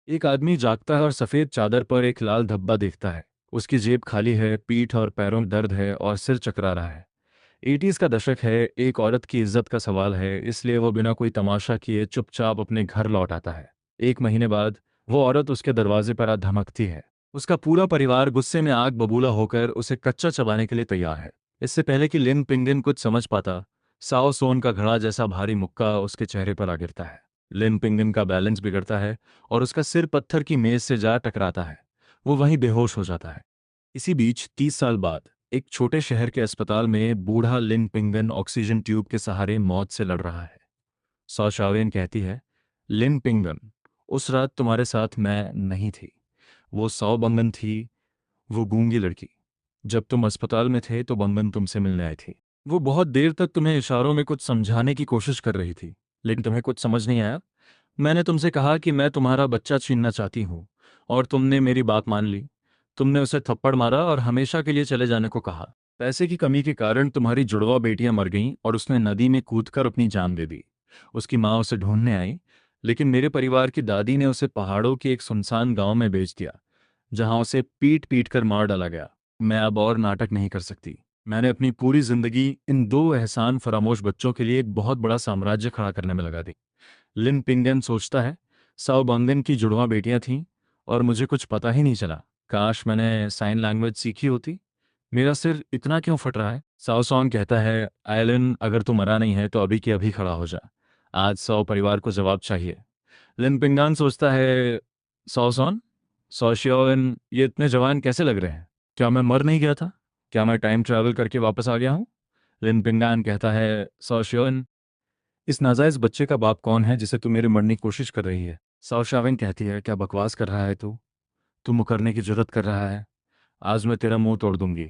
एक आदमी जागता है और सफ़ेद चादर पर एक लाल धब्बा देखता है। उसकी जेब खाली है, पीठ और पैरों में दर्द है और सिर चकरा रहा है। 80s का दशक है, एक औरत की इज्जत का सवाल है, इसलिए वो बिना कोई तमाशा किए चुपचाप अपने घर लौट आता है। एक महीने बाद वो औरत उसके दरवाजे पर आ धमकती है। उसका पूरा परिवार गुस्से में आग बबूला होकर उसे कच्चा चबाने के लिए तैयार है। इससे पहले कि लिन पिंगलिन कुछ समझ पाता, साओ सोन का घड़ा जैसा भारी मुक्का उसके चेहरे पर आ गिरता है। लिन पिंगलिन का बैलेंस बिगड़ता है और उसका सिर पत्थर की मेज से जा टकराता है। वो वहीं बेहोश हो जाता है। इसी बीच 30 साल बाद एक छोटे शहर के अस्पताल में बूढ़ा लिन पिंगन ऑक्सीजन ट्यूब के सहारे मौत से लड़ रहा है। सौ शावेन कहती है, लिन पिंगन, उस रात तुम्हारे साथ मैं नहीं थी। वो सौ बंगन थी, वो गूंगी लड़की। जब तुम अस्पताल में थे तो बंगन तुमसे मिलने आई थी। वो बहुत देर तक तुम्हें इशारों में कुछ समझाने की कोशिश कर रही थी, लेकिन तुम्हें कुछ समझ नहीं आया। मैंने तुमसे कहा कि मैं तुम्हारा बच्चा छीनना चाहती हूँ, और तुमने मेरी बात मान ली। तुमने उसे थप्पड़ मारा और हमेशा के लिए चले जाने को कहा। पैसे की कमी के कारण तुम्हारी जुड़वा बेटियां मर गईं और उसने नदी में कूदकर अपनी जान दे दी। उसकी माँ उसे ढूंढने आई, लेकिन मेरे परिवार की दादी ने उसे पहाड़ों के एक सुनसान गांव में बेच दिया, जहां उसे पीट पीट कर मार डाला गया। मैं अब और नाटक नहीं कर सकती। मैंने अपनी पूरी जिंदगी इन दो एहसान फरामोश बच्चों के लिए एक बहुत बड़ा साम्राज्य खड़ा करने में लगा दी। लिन पिंगन सोचता है, साओ बंगन की जुड़वा बेटियां थीं और मुझे कुछ पता ही नहीं चला। काश मैंने साइन लैंग्वेज सीखी होती। मेरा सिर इतना क्यों फट रहा है? साओ सॉन कहता है, आयलिन, अगर तू मरा नहीं है तो अभी के अभी खड़ा हो जा। आज साओ परिवार को जवाब चाहिए। लिन पिंगान सोचता है, साओ सॉन, सो शियोन, ये इतने जवान कैसे लग रहे हैं? क्या मैं मर नहीं गया था? क्या मैं टाइम ट्रैवल करके वापस आ गया हूँ? लिन पिंगान कहता है, सो शियोन, इस नाजायज बच्चे का बाप कौन है जिसे तू मेरे मरने की कोशिश कर रही है? साओ शाविन कहती है, क्या बकवास कर रहा है तू मुकरने की जरूरत कर रहा है? आज मैं तेरा मुंह तोड़ दूंगी।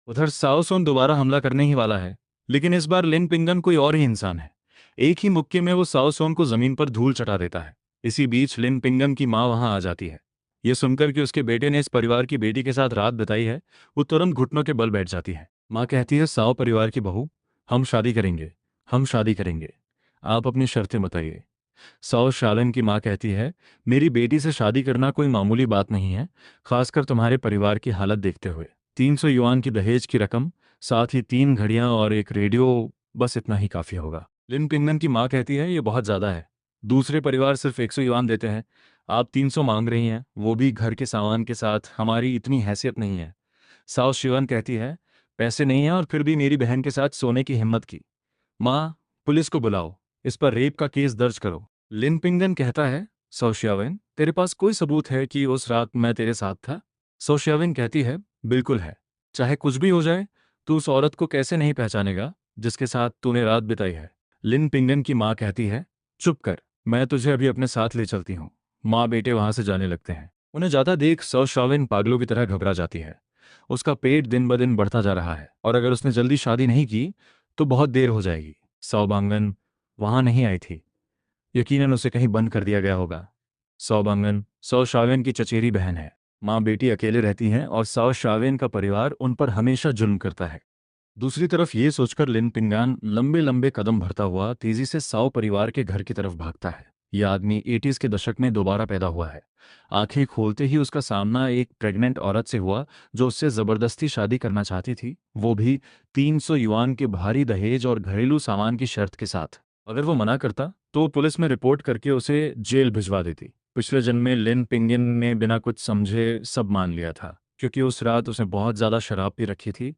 उधर साओ सोन दोबारा हमला करने ही वाला है, लेकिन इस बार लिन पिंगन कोई और ही इंसान है। एक ही मुक्के में वो साओ सोन को जमीन पर धूल चटा देता है। इसी बीच लिन पिंगन की माँ वहां आ जाती है। ये सुनकर कि उसके बेटे ने इस परिवार की बेटी के साथ रात बिताई है, वो तुरंत घुटनों के बल बैठ जाती है। माँ कहती है, साओ परिवार की बहू, हम शादी करेंगे, हम शादी करेंगे। आप अपनी शर्तें बताइए। सौ शालन की माँ कहती है, मेरी बेटी से शादी करना कोई मामूली बात नहीं है, खासकर तुम्हारे परिवार की हालत देखते हुए। 300 युआन की दहेज की रकम, साथ ही 3 घड़ियां और एक रेडियो, बस इतना ही काफी होगा। लिन पिंगन की माँ कहती है, ये बहुत ज्यादा है। दूसरे परिवार सिर्फ 100 युआन देते हैं, आप 300 मांग रही हैं, वो भी घर के सामान के साथ। हमारी इतनी हैसियत नहीं है। साओ शिवन कहती है, पैसे नहीं है और फिर भी मेरी बहन के साथ सोने की हिम्मत की। माँ, पुलिस को बुलाओ, इस पर रेप का केस दर्ज करो। लिन पिंगन कहता है, सोशियाविन, तेरे पास कोई सबूत है कि उस रात मैं तेरे साथ था? सोशियाविन कहती है, बिल्कुल है। चाहे कुछ भी हो जाए, तू उस औरत को कैसे नहीं पहचानेगा जिसके साथ तूने रात बिताई है? लिन पिंगन की माँ कहती है, चुप कर, मैं तुझे अभी अपने साथ ले चलती हूँ। माँ बेटे वहां से जाने लगते हैं। उन्हें जाता देख सोशियाविन पागलों की तरह घबरा जाती है। उसका पेट दिन ब दिन बढ़ता जा रहा है, और अगर उसने जल्दी शादी नहीं की तो बहुत देर हो जाएगी। सौबांगन वहां नहीं आई थी। यकीनन उसे कहीं बंद कर दिया गया होगा। सौबांगन सौ शावेन की चचेरी बहन है। माँ बेटी अकेले रहती हैं और सौ शावेन का परिवार उन पर हमेशा जुल्म करता है। दूसरी तरफ ये सोचकर लिन पिंगान लंबे लंबे कदम भरता हुआ तेजी से साओ परिवार के घर की तरफ भागता है। यह आदमी 80s के दशक में दोबारा पैदा हुआ है। आंखें खोलते ही उसका सामना एक प्रेग्नेंट औरत से हुआ जो उससे जबरदस्ती शादी करना चाहती थी, वो भी 300 युआन के भारी दहेज और घरेलू सामान की शर्त के साथ। अगर वो मना करता तो पुलिस में रिपोर्ट करके उसे जेल भिजवा देती। पिछले जन्म में लिन पिंगिन ने बिना कुछ समझे सब मान लिया था, क्योंकि उस रात उसने बहुत ज्यादा शराब पी रखी थी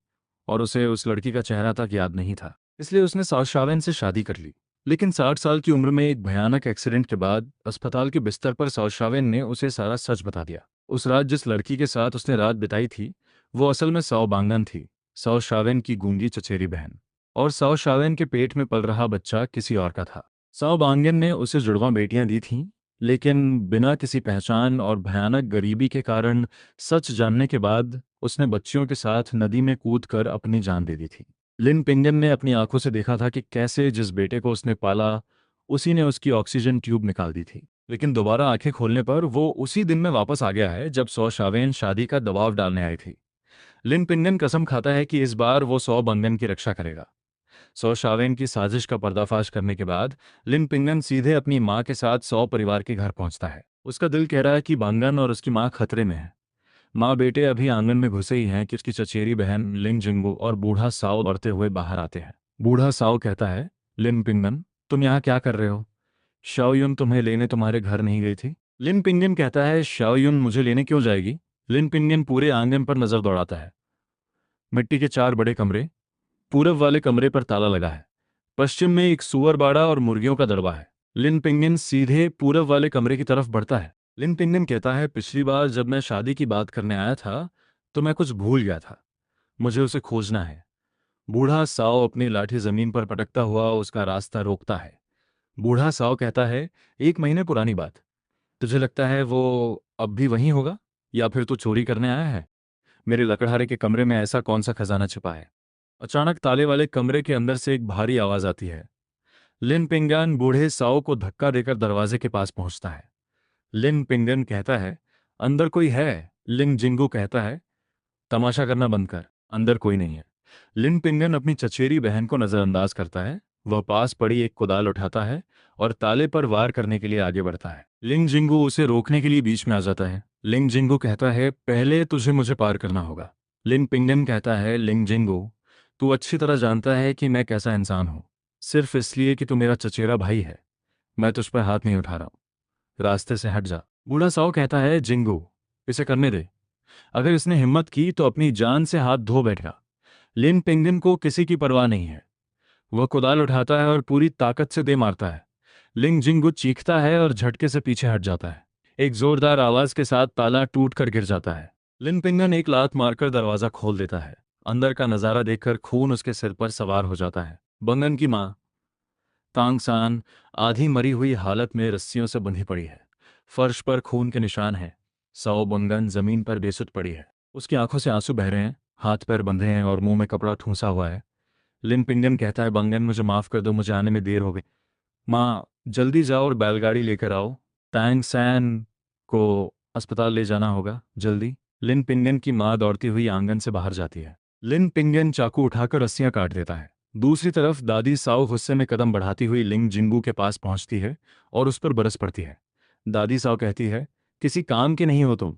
और उसे उस लड़की का चेहरा तक याद नहीं था। इसलिए उसने साशावेन से शादी कर ली। लेकिन 60 साल की उम्र में एक भयानक एक्सीडेंट के बाद अस्पताल के बिस्तर पर साशावेन ने उसे सारा सच बता दिया। उस रात जिस लड़की के साथ उसने रात बिताई थी, वो असल में साओ बांगन थी, साओ शावेन की गूंगी चचेरी बहन। और साओ शावेन के पेट में पल रहा बच्चा किसी और का था। साओ बांगन ने उसे जुड़वा बेटियां दी थीं, लेकिन बिना किसी पहचान और भयानक गरीबी के कारण सच जानने के बाद उसने बच्चियों के साथ नदी में कूदकर अपनी जान दे दी थी। लिन पिंगन ने अपनी आंखों से देखा था कि कैसे जिस बेटे को उसने पाला, उसी ने उसकी ऑक्सीजन ट्यूब निकाल दी थी। लेकिन दोबारा आंखें खोलने पर वो उसी दिन में वापस आ गया है जब सौ शावेन शादी का दबाव डालने आई थी। लिन पिंगन कसम खाता है कि इस बार वो सौ बंगन की रक्षा करेगा। सौ शावेन की साजिश का पर्दाफाश करने के बाद लिन पिंगन सीधे अपनी माँ के साथ सौ परिवार के घर पहुंचता है। उसका दिल कह रहा है कि बांगन और उसकी माँ खतरे में है। माँ बेटे अभी आंगन में घुसे ही हैं कि उसकी चचेरी बहन लिन जिंगू और बूढ़ा साओ दौड़ते हुए बाहर आते हैं। बूढ़ा साओ कहता है, लिन पिंगन, तुम यहाँ क्या कर रहे हो? शाओयुन तुम्हें लेने तुम्हारे घर नहीं गई थी? लिन पिंगन कहता है, शाओयुन मुझे लेने क्यों जाएगी? लिन पिंगन पूरे आंगन पर नजर दौड़ाता है। मिट्टी के 4 बड़े कमरे। पूरब वाले कमरे पर ताला लगा है। पश्चिम में एक सुअर बाड़ा और मुर्गियों का दड़बा है। लिन पिंगन सीधे पूरब वाले कमरे की तरफ बढ़ता है। लिन पिंगन कहता है, पिछली बार जब मैं शादी की बात करने आया था तो मैं कुछ भूल गया था। मुझे उसे खोजना है। बूढ़ा साओ अपनी लाठी जमीन पर पटकता हुआ उसका रास्ता रोकता है। बूढ़ा साओ कहता है, 1 महीने पुरानी बात। तुझे लगता है वो अब भी वहीं होगा, या फिर तू चोरी करने आया है? मेरे लकड़हारे के कमरे में ऐसा कौन सा खजाना छिपा है? अचानक ताले वाले कमरे के अंदर से एक भारी आवाज आती है। लिन पिंगन बूढ़े साओ को धक्का देकर दरवाजे के पास पहुंचता है। लिन पिंगन कहता है, अंदर कोई है? लिन जिंगू कहता है, तमाशा करना बंद कर, अंदर कोई नहीं है। लिन पिंगन अपनी चचेरी बहन को नजरअंदाज करता है। वह पास पड़ी एक कुदाल उठाता है और ताले पर वार करने के लिए आगे बढ़ता है। लिंग जिंगू उसे रोकने के लिए बीच में आ जाता है। लिंग जिंगू कहता है, पहले तुझे मुझे पार करना होगा। लिन पिंगन कहता है, लिंग जिंगू, तू अच्छी तरह जानता है कि मैं कैसा इंसान हूं। सिर्फ इसलिए कि तू मेरा चचेरा भाई है, मैं तुझ पर हाथ नहीं उठा रहा हूं। रास्ते से हट जा। बूढ़ा साओ कहता है, जिंगू, इसे करने दे। अगर इसने हिम्मत की तो अपनी जान से हाथ धो बैठेगा। लिन पिंगन को किसी की परवाह नहीं है। वह कुदाल उठाता है और पूरी ताकत से दे मारता है। लिंग जिंगू चीखता है और झटके से पीछे हट जाता है। एक जोरदार आवाज के साथ ताला टूट कर गिर जाता है। लिन पिंगन एक लात मारकर दरवाजा खोल देता है। अंदर का नजारा देखकर खून उसके सिर पर सवार हो जाता है। बंगन की माँ तांग सान आधी मरी हुई हालत में रस्सियों से बंधी पड़ी है। फर्श पर खून के निशान हैं। सौ बंगन जमीन पर बेसुध पड़ी है। उसकी आंखों से आंसू बह रहे हैं, हाथ पैर बंधे हैं और मुंह में कपड़ा ठूंसा हुआ है। लिन पिंगन कहता है, बंगन मुझे माफ कर दो, मुझे आने में देर हो गई। माँ, जल्दी जाओ और बैलगाड़ी लेकर आओ। टैंग सैन को अस्पताल ले जाना होगा, जल्दी। लिन पिंगन की माँ दौड़ती हुई आंगन से बाहर जाती है। लिन पिंगन चाकू उठाकर रस्सियां काट देता है। दूसरी तरफ दादी साओ गुस्से में कदम बढ़ाती हुई लिंग जिंगू के पास पहुंचती है और उस पर बरस पड़ती है। दादी साओ कहती है, किसी काम के नहीं हो तुम,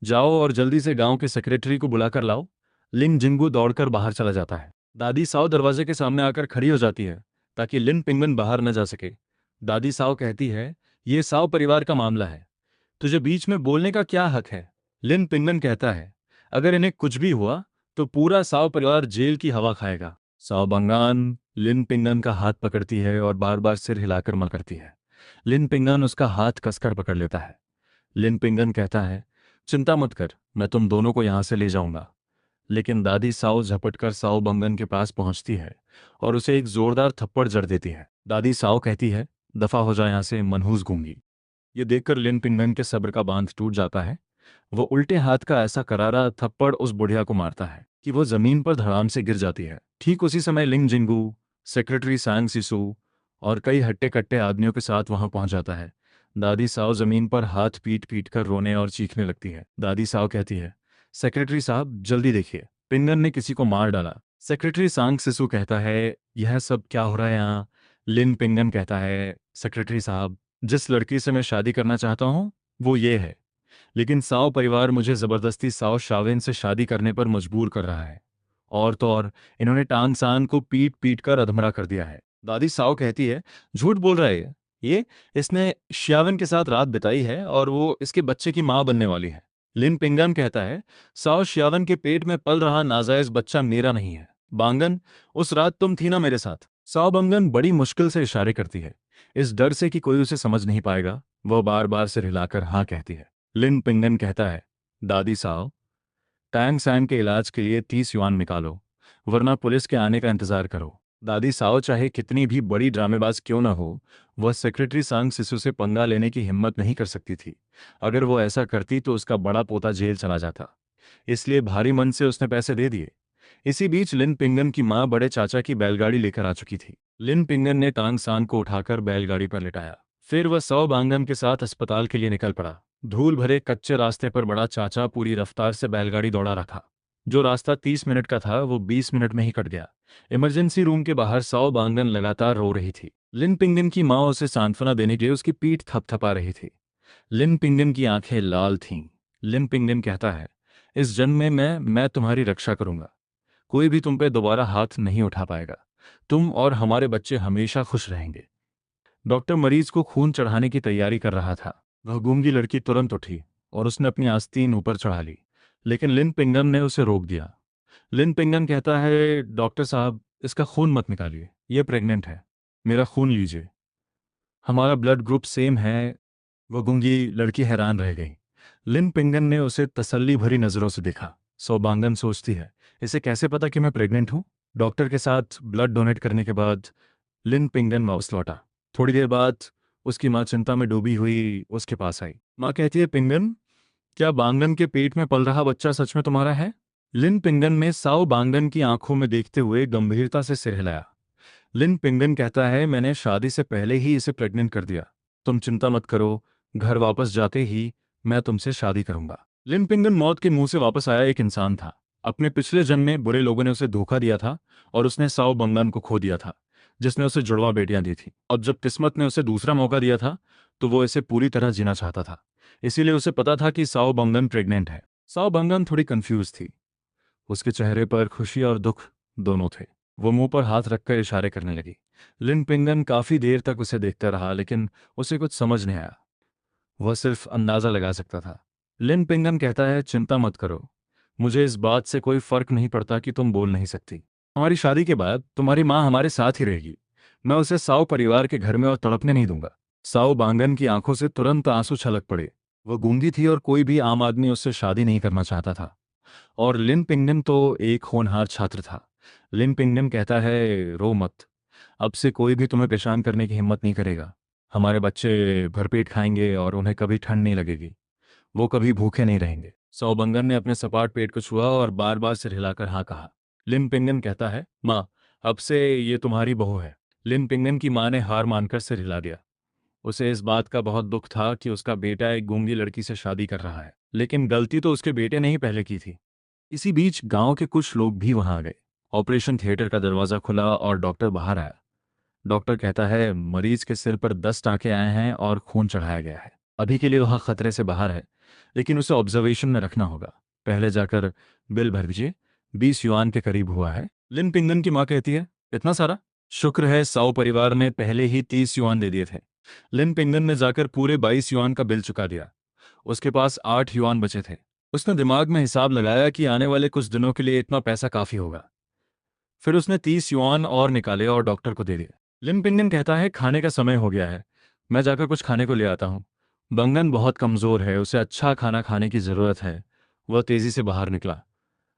जाओ और जल्दी से गांव के सेक्रेटरी को बुलाकर लाओ। लिन जिंगू दौड़कर बाहर चला जाता है। दादी साओ दरवाजे के सामने आकर खड़ी हो जाती है ताकि लिन पिंगन बाहर न जा सके। दादी साओ कहती है, ये साओ परिवार का मामला है, तुझे बीच में बोलने का क्या हक है? लिन पिंगन कहता है, अगर इन्हें कुछ भी हुआ तो पूरा साओ परिवार जेल की हवा खाएगा। साओ बंगान लिन पिंगन का हाथ पकड़ती है और बार बार सिर हिलाकर मना करती है। लिन पिंगन उसका हाथ कसकर पकड़ लेता है। लिन पिंगन कहता है, चिंता मत कर, मैं तुम दोनों को यहां से ले जाऊंगा। लेकिन दादी साओ झपटकर साओ बंगन के पास पहुंचती है और उसे एक जोरदार थप्पड़ जड़ देती है। दादी साओ कहती है, दफा हो जाए यहां से, मनहूस गूंगी। ये देखकर लिन पिंगन के सब्र का बांध टूट जाता है। वो उल्टे हाथ का ऐसा करारा थप्पड़ उस बुढ़िया को मारता है कि वो जमीन पर धड़ाम से गिर जाती है। ठीक उसी समय लिंग जिंगू, सेक्रेटरी सांग सिसु और कई हट्टे कट्टे आदमियों के साथ वहां पहुंच जाता है। दादी साओ जमीन पर हाथ पीट पीट कर रोने और चीखने लगती है। दादी साओ कहती है, सेक्रेटरी साहब, जल्दी देखिए, पिंगन ने किसी को मार डाला। सेक्रेटरी सांग सिसु कहता है, यह सब क्या हो रहा है यहाँ? लिन पिंगन कहता है, सेक्रेटरी साहब, जिस लड़की से मैं शादी करना चाहता हूँ वो ये है, लेकिन साओ परिवार मुझे जबरदस्ती साओ शावेन से शादी करने पर मजबूर कर रहा है। और तो और इन्होंने टांग सान को पीट पीट कर अधमरा कर दिया है। दादी साओ कहती है, झूठ बोल रहा है ये, इसने श्यावन के साथ रात बिताई है और वो इसके बच्चे की मां बनने वाली है। लिन पिंगन कहता है, साओ श्यावन के पेट में पल रहा नाजायज बच्चा मेरा नहीं है। बांगन, उस रात तुम थी ना मेरे साथ? साओ बंगन बड़ी मुश्किल से इशारे करती है, इस डर से कि कोई उसे समझ नहीं पाएगा। वह बार बार सिर हिलाकर हाँ कहती है। लिन पिंगन कहता है, दादी साओ, टैंग सैन के इलाज के लिए 30 युआन निकालो, वरना पुलिस के आने का इंतजार करो। दादी साओ चाहे कितनी भी बड़ी ड्रामेबाज क्यों ना हो, वह सेक्रेटरी सांग सिसु से पंगा लेने की हिम्मत नहीं कर सकती थी। अगर वो ऐसा करती तो उसका बड़ा पोता जेल चला जाता, इसलिए भारी मन से उसने पैसे दे दिए। इसी बीच लिन पिंगन की मां बड़े चाचा की बैलगाड़ी लेकर आ चुकी थी। लिन पिंगन ने टांग सान को उठाकर बैलगाड़ी पर लिटाया। फिर वह सौ बांगन के साथ अस्पताल के लिए निकल पड़ा। धूल भरे कच्चे रास्ते पर बड़ा चाचा पूरी रफ्तार से बैलगाड़ी दौड़ा रखा। जो रास्ता 30 मिनट का था वो 20 मिनट में ही कट गया। इमरजेंसी रूम के बाहर साओ बांगन लगातार रो रही थी। लिन पिंगन की माँ उसे सांत्वना देने के लिए उसकी पीठ थपथपा रही थी। लिन पिंगन की आंखें लाल थीं। लिन पिंगन कहता है, इस जन्म में मैं तुम्हारी रक्षा करूंगा। कोई भी तुम पे दोबारा हाथ नहीं उठा पाएगा। तुम और हमारे बच्चे हमेशा खुश रहेंगे। डॉक्टर मरीज को खून चढ़ाने की तैयारी कर रहा था। वह गूंगी लड़की तुरंत उठी और उसने अपनी आस्तीन ऊपर चढ़ा ली, लेकिन लिन पिंगन ने उसे रोक दिया। लिन पिंगन कहता है, डॉक्टर साहब, इसका खून मत निकालिए, यह प्रेग्नेंट है। मेरा खून लीजिए, हमारा ब्लड ग्रुप सेम है। वह गूंगी लड़की हैरान रह गई। लिन पिंगन ने उसे तसल्ली भरी नजरों से देखा। सौबांगन सोचती है, इसे कैसे पता कि मैं प्रेग्नेंट हूं? डॉक्टर के साथ ब्लड डोनेट करने के बाद लिन पिंगन वापस लौटा। थोड़ी देर बाद उसकी माँ चिंता में डूबी हुई उसके पास आई। माँ कहती है, पिंगन, क्या बांगन के पेट में पल रहा बच्चा सच में तुम्हारा है? लिन पिंगन में साओ बांगन की आंखों में देखते हुए गंभीरता से सिर हिलाया। लिन पिंगन कहता है, मैंने शादी से पहले ही इसे प्रेग्नेंट कर दिया। तुम चिंता मत करो, घर वापस जाते ही मैं तुमसे शादी करूंगा। लिन पिंगन मौत के मुंह से वापस आया एक इंसान था। अपने पिछले जन्म में बुरे लोगों ने उसे धोखा दिया था और उसने साओ बंगन को खो दिया था, जिसने उसे जुड़वा बेटियां दी थी। अब जब किस्मत ने उसे दूसरा मौका दिया था तो वो इसे पूरी तरह जीना चाहता था। इसीलिए उसे पता था कि साओ बंगन प्रेग्नेंट है। साओ बंगन थोड़ी कंफ्यूज थी। उसके चेहरे पर खुशी और दुख दोनों थे। वो मुंह पर हाथ रखकर इशारे करने लगी। लिन पिंगन काफी देर तक उसे देखता रहा, लेकिन उसे कुछ समझ नहीं आया। वह सिर्फ अंदाजा लगा सकता था। लिन पिंगन कहता है, चिंता मत करो, मुझे इस बात से कोई फर्क नहीं पड़ता कि तुम बोल नहीं सकती। हमारी शादी के बाद तुम्हारी माँ हमारे साथ ही रहेगी। मैं उसे साओ परिवार के घर में और तड़पने नहीं दूंगा। साओ बांगन की आंखों से तुरंत आंसू छलक पड़े। वह गूंगी थी और कोई भी आम आदमी उससे शादी नहीं करना चाहता था। और लिन पिंगन तो एक होनहार छात्र था। लिन पिंगन कहता है, रो मत, अब से कोई भी तुम्हें परेशान करने की हिम्मत नहीं करेगा। हमारे बच्चे भरपेट खाएंगे और उन्हें कभी ठंड नहीं लगेगी। वो कभी भूखे नहीं रहेंगे। सौबंगन ने अपने सपाट पेट को छुआ और बार बार सिर हिलाकर हाँ कहा। लिन पिंगन कहता है, माँ, अब से ये तुम्हारी बहू है। लिन पिंगन की माँ ने हार मानकर सिर हिला दिया। उसे इस बात का बहुत दुख था कि उसका बेटा एक गूंगी लड़की से शादी कर रहा है, लेकिन गलती तो उसके बेटे ने ही पहले की थी। इसी बीच गांव के कुछ लोग भी वहां आ गए। ऑपरेशन थिएटर का दरवाजा खुला और डॉक्टर बाहर आया। डॉक्टर कहता है, मरीज के सिर पर 10 टांके आए हैं और खून चढ़ाया गया है। अभी के लिए वह खतरे से बाहर है, लेकिन उसे ऑब्जर्वेशन में रखना होगा। पहले जाकर बिल भर दीजिए, 20 युआन के करीब हुआ है। लिन पिंगन की माँ कहती है, इतना सारा? शुक्र है साओ परिवार ने पहले ही 30 युआन दे दिए थे। लिन पिंगन ने जाकर पूरे 22 युआन का बिल चुका दिया। उसके पास 8 युआन बचे थे। उसने दिमाग में हिसाब लगाया कि आने वाले कुछ दिनों के लिए इतना पैसा काफी होगा। फिर उसने 30 युआन और निकाले और डॉक्टर को दे दिए। लिन पिंगन कहता है, खाने का समय हो गया है, मैं जाकर कुछ खाने को ले आता हूँ। बंगन बहुत कमजोर है, उसे अच्छा खाना खाने की जरूरत है। वह तेजी से बाहर निकला।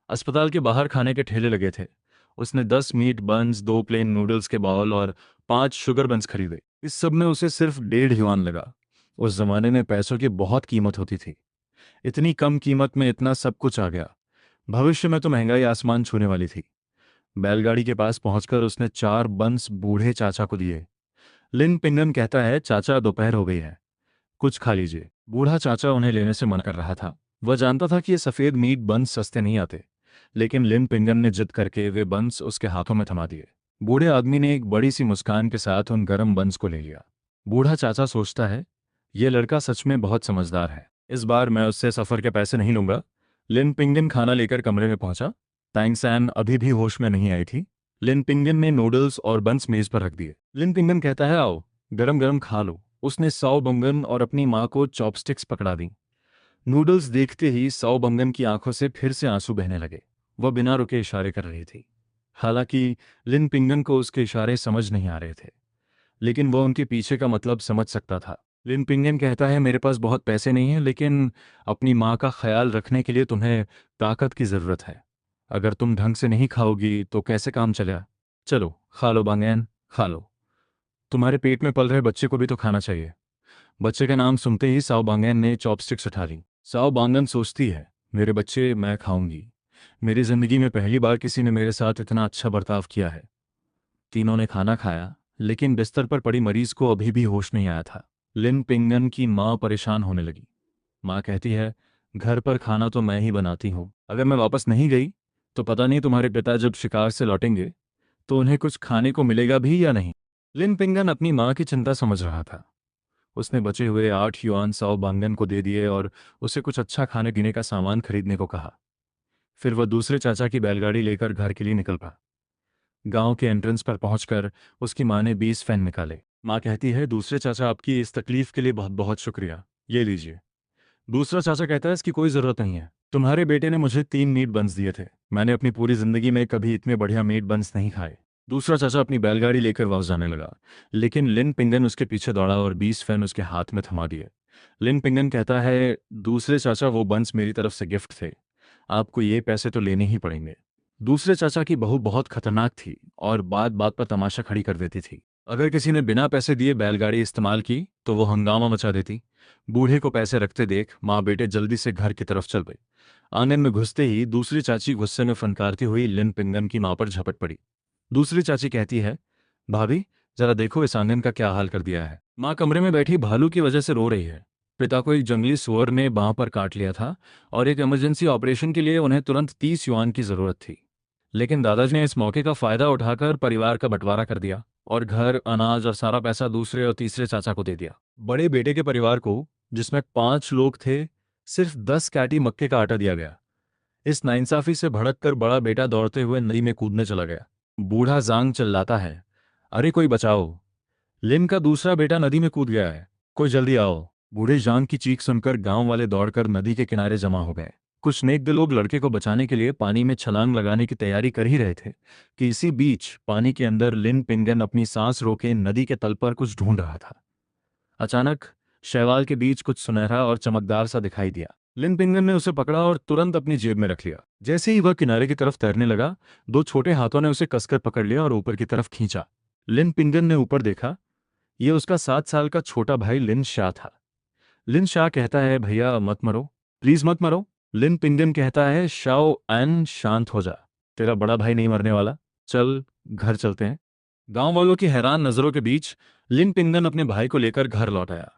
अस्पताल के बाहर खाने के ठेले लगे थे। उसने 10 मीट बंस, 2 प्लेन नूडल्स के बाउल और 5 शुगर बंस खरीदे। इस सब में उसे सिर्फ 1.5 युआन लगा। उस जमाने में पैसों की बहुत कीमत होती थी। इतनी कम कीमत में इतना सब कुछ आ गया। भविष्य में तो महंगाई आसमान छूने वाली थी। बैलगाड़ी के पास पहुंचकर उसने 4 बंस बूढ़े चाचा को दिए। लिन पिंगन कहता है, चाचा, दोपहर हो गई है, कुछ खा लीजिए। बूढ़ा चाचा उन्हें लेने से मना कर रहा था। वह जानता था कि ये सफ़ेद मीट बंस सस्ते नहीं आते, लेकिन लिन पिंगन ने जिद करके वे बंस उसके हाथों में थमा दिए। बूढ़े आदमी ने एक बड़ी सी मुस्कान के साथ उन गर्म बंस को ले लिया। बूढ़ा चाचा सोचता है, ये लड़का सच में बहुत समझदार है, इस बार मैं उससे सफ़र के पैसे नहीं लूंगा। लिन पिंगन खाना लेकर कमरे में पहुंचा। तांग सैन अभी भी होश में नहीं आई थी। लिन पिंगन ने नूडल्स और बंस मेज पर रख दिए। लिन पिंगन कहता है, आओ, गरम गरम खा लो। उसने साओ बंगन और अपनी माँ को चॉपस्टिक्स पकड़ा दी। नूडल्स देखते ही साओ बंगन की आंखों से फिर से आंसू बहने लगे। वह बिना रुके इशारे कर रही थी। हालांकि लिन पिंगन को उसके इशारे समझ नहीं आ रहे थे, लेकिन वह उनके पीछे का मतलब समझ सकता था। लिन पिंगन कहता है, मेरे पास बहुत पैसे नहीं हैं, लेकिन अपनी माँ का ख्याल रखने के लिए तुम्हें ताकत की ज़रूरत है। अगर तुम ढंग से नहीं खाओगी तो कैसे काम चलेगा? चलो खा लो बांगैन, खा लो। तुम्हारे पेट में पल रहे बच्चे को भी तो खाना चाहिए। बच्चे का नाम सुनते ही साओ बांगन ने चॉपस्टिक्स उठा ली। साओ बांगन सोचती है, मेरे बच्चे, मैं खाऊंगी। मेरी जिंदगी में पहली बार किसी ने मेरे साथ इतना अच्छा बर्ताव किया है। तीनों ने खाना खाया, लेकिन बिस्तर पर पड़ी मरीज को अभी भी होश नहीं आया था। लिन पिंगन की माँ परेशान होने लगी। माँ कहती है, घर पर खाना तो मैं ही बनाती हूँ, अगर मैं वापस नहीं गई तो पता नहीं तुम्हारे पिता जब शिकार से लौटेंगे तो उन्हें कुछ खाने को मिलेगा भी या नहीं। लिन पिंगन अपनी माँ की चिंता समझ रहा था। उसने बचे हुए 8 युआन 100 बांगन को दे दिए और उसे कुछ अच्छा खाने पीने का सामान खरीदने को कहा। फिर वह दूसरे चाचा की बैलगाड़ी लेकर घर के लिए निकल पड़ा। गांव के एंट्रेंस पर पहुंचकर उसकी माँ ने 20 फैन निकाले। माँ कहती है, दूसरे चाचा, आपकी इस तकलीफ के लिए बहुत बहुत शुक्रिया, ये लीजिए। दूसरा चाचा कहता है, इसकी कोई ज़रूरत नहीं है, तुम्हारे बेटे ने मुझे 3 मीट बंस दिए थे, मैंने अपनी पूरी ज़िंदगी में कभी इतने बढ़िया मीट बंस नहीं खाए। दूसरा चाचा अपनी बैलगाड़ी लेकर वापस जाने लगा, लेकिन लिन पिंगन उसके पीछे दौड़ा और 20 फैन उसके हाथ में थमा दिए। लिन पिंगन कहता है, दूसरे चाचा, वो बंस मेरी तरफ से गिफ्ट थे, आपको ये पैसे तो लेने ही पड़ेंगे। दूसरे चाचा की बहू बहुत खतरनाक थी और बात बात पर तमाशा खड़ी कर देती थी। अगर किसी ने बिना पैसे दिए बैलगाड़ी इस्तेमाल की तो वो हंगामा मचा देती। बूढ़े को पैसे रखते देख माँ बेटे जल्दी से घर की तरफ चल गई। आंगन में घुसते ही दूसरी चाची गुस्से में फनकारती हुई लिन पिंगन की माँ पर झपट पड़ी। दूसरी चाची कहती है, भाभी, जरा देखो इस आंगन का क्या हाल कर दिया है। माँ कमरे में बैठी भालू की वजह से रो रही है। पिता को एक जंगली सुअर ने बांह पर काट लिया था और एक इमरजेंसी ऑपरेशन के लिए उन्हें तुरंत 30 युआन की जरूरत थी। लेकिन दादाजी ने इस मौके का फायदा उठाकर परिवार का बंटवारा कर दिया और घर, अनाज और सारा पैसा दूसरे और तीसरे चाचा को दे दिया। बड़े बेटे के परिवार को, जिसमें 5 लोग थे, सिर्फ 10 कैटी मक्के का आटा दिया गया। इस नाइंसाफी से भड़क कर बड़ा बेटा दौड़ते हुए नदी में कूदने चला गया। बूढ़ा जांग चिल्लाता है, अरे कोई बचाओ, लिन का दूसरा बेटा नदी में कूद गया है, कोई जल्दी आओ। बूढ़े जांग की चीख सुनकर गांव वाले दौड़कर नदी के किनारे जमा हो गए। कुछ नेक लोग लड़के को बचाने के लिए पानी में छलांग लगाने की तैयारी कर ही रहे थे कि इसी बीच पानी के अंदर लिन पिंगन अपनी सांस रोके नदी के तल पर कुछ ढूंढ रहा था। अचानक शैवाल के बीच कुछ सुनहरा और चमकदार सा दिखाई दिया। लिन पिंगन ने उसे पकड़ा और तुरंत अपनी जेब में रख लिया। जैसे ही वह किनारे की तरफ तैरने लगा, 2 छोटे हाथों ने उसे कसकर पकड़ लिया और ऊपर की तरफ खींचा। लिन पिंगन ने ऊपर देखा। यह उसका 7 साल का छोटा भाई लिन शाह था। लिन शाह कहता है, भैया मत मरो, प्लीज मत मरो। लिन पिंगन कहता है, शाओ एन, शांत हो जा, तेरा बड़ा भाई नहीं मरने वाला, चल घर चलते हैं। गांव वालों की हैरान नजरों के बीच लिन पिंगन अपने भाई को लेकर घर लौट आया।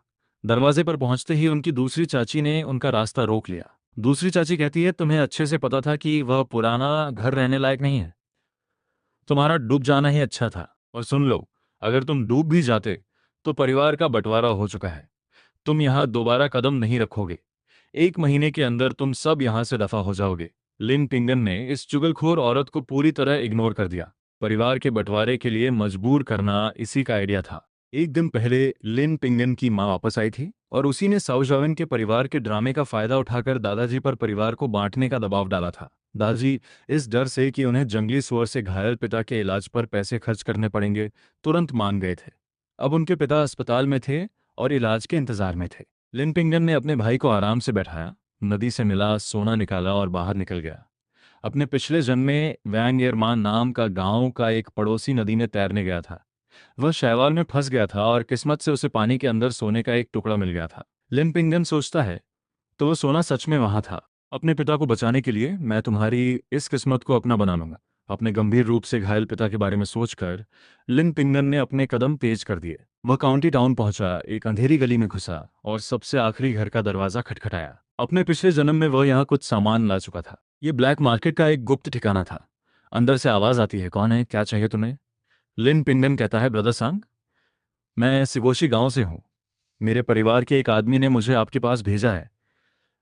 दरवाजे पर पहुंचते ही उनकी दूसरी चाची ने उनका रास्ता रोक लिया। दूसरी चाची कहती है, तुम्हें अच्छे से पता था कि वह पुराना घर रहने लायक नहीं है, तुम्हारा डूब जाना ही अच्छा था। और सुन लो, अगर तुम डूब भी जाते तो परिवार का बंटवारा हो चुका है, तुम यहां दोबारा कदम नहीं रखोगे, 1 महीने के अंदर तुम सब यहां से दफा हो जाओगे। लिन पिंगन ने इस चुगलखोर औरत को पूरी तरह इग्नोर कर दिया। परिवार के बंटवारे के लिए मजबूर करना इसी का आइडिया था। एक दिन पहले लिन पिंगन की मां वापस आई थी और उसी ने साउजावन के परिवार के ड्रामे का फायदा उठाकर दादाजी पर परिवार को बांटने का दबाव डाला था। दादाजी इस डर से कि उन्हें जंगली सुअर से घायल पिता के इलाज पर पैसे खर्च करने पड़ेंगे, तुरंत मान गए थे। अब उनके पिता अस्पताल में थे और इलाज के इंतजार में थे। लिन पिंगन ने अपने भाई को आराम से बैठाया, नदी से मिला, सोना निकाला और बाहर निकल गया। अपने पिछले जन्म में वैंग एरमान नाम का गांव का एक पड़ोसी नदी में तैरने गया था। वह शैवाल में फंस गया था और किस्मत से उसे पानी के अंदर सोने का एक टुकड़ा मिल गया था। लिन पिंगन सोचता है, तो वह सोना सच में वहां था। अपने पिता को बचाने के लिए मैं तुम्हारी इस किस्मत को अपना बना लूंगा। अपने गंभीर रूप से घायल पिता के बारे में सोचकर लिन पिंगन ने अपने कदम तेज कर दिए। वह काउंटी टाउन पहुंचा, एक अंधेरी गली में घुसा और सबसे आखिरी घर का दरवाजा खटखटाया। अपने पिछले जन्म में वह यहाँ कुछ सामान ला चुका था। ये ब्लैक मार्केट का एक गुप्त ठिकाना था। अंदर से आवाज आती है, कौन है, क्या चाहिए तुम्हें? लिन पिंगन कहता है, ब्रदर सांग, मैं सिगोशी गांव से हूँ, मेरे परिवार के एक आदमी ने मुझे आपके पास भेजा है।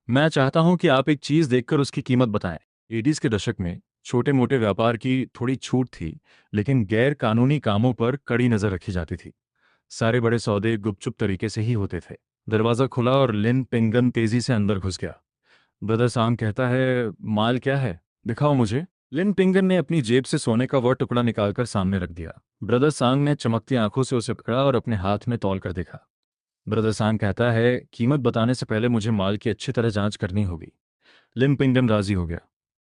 मैं चाहता हूं कि आप एक चीज देखकर उसकी कीमत बताएं। 80s के दशक में छोटे मोटे व्यापार की थोड़ी छूट थी, लेकिन गैर कानूनी कामों पर कड़ी नजर रखी जाती थी। सारे बड़े सौदे गुपचुप तरीके से ही होते थे। दरवाजा खुला और लिन पिंगन तेजी से अंदर घुस गया। ब्रदर सांग कहता है, माल क्या है, दिखाओ मुझे। लिन पिंगन ने अपनी जेब से सोने का वह टुकड़ा निकालकर सामने रख दिया। ब्रदर सांग ने चमकती आंखों से उसे पकड़ा और अपने हाथ में तौल कर देखा। ब्रदर सांग कहता है, कीमत बताने से पहले मुझे माल की अच्छी तरह जांच करनी होगी। लिन पिंगन राजी हो गया।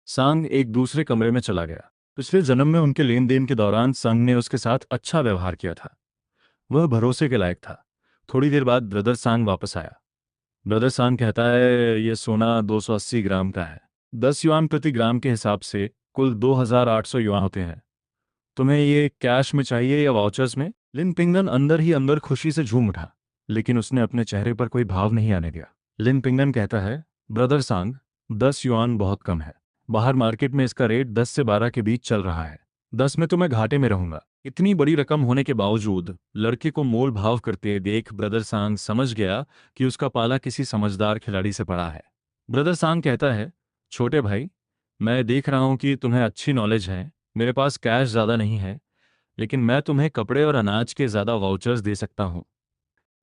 सांग एक दूसरे कमरे में चला गया। पिछले जन्म में उनके लेन देन के दौरान संग ने उसके साथ अच्छा व्यवहार किया था। वह भरोसे के लायक था। थोड़ी देर बाद ब्रदर सांग वापस आया। ब्रदर सांग कहता है, यह सोना 280 ग्राम का है। 10 युआन प्रति ग्राम के हिसाब से कुल 2800 युआन होते हैं। तुम्हें ये कैश में चाहिए या वाउचर्स में? लिन पिंगन अंदर ही अंदर खुशी से झूम उठा, लेकिन उसने अपने चेहरे पर कोई भाव नहीं आने दिया। लिन पिंगन कहता है, ब्रदर सांग, 10 युआन बहुत कम है। बाहर मार्केट में इसका रेट 10 से 12 के बीच चल रहा है। 10 में तो मैं घाटे में रहूंगा। इतनी बड़ी रकम होने के बावजूद लड़के को मोल भाव करते देख ब्रदर सांग समझ गया कि उसका पाला किसी समझदार खिलाड़ी से पड़ा है। ब्रदर सांग कहता है, छोटे भाई, मैं देख रहा हूं कि तुम्हें अच्छी नॉलेज है। मेरे पास कैश ज़्यादा नहीं है, लेकिन मैं तुम्हें कपड़े और अनाज के ज़्यादा वाउचर्स दे सकता हूं,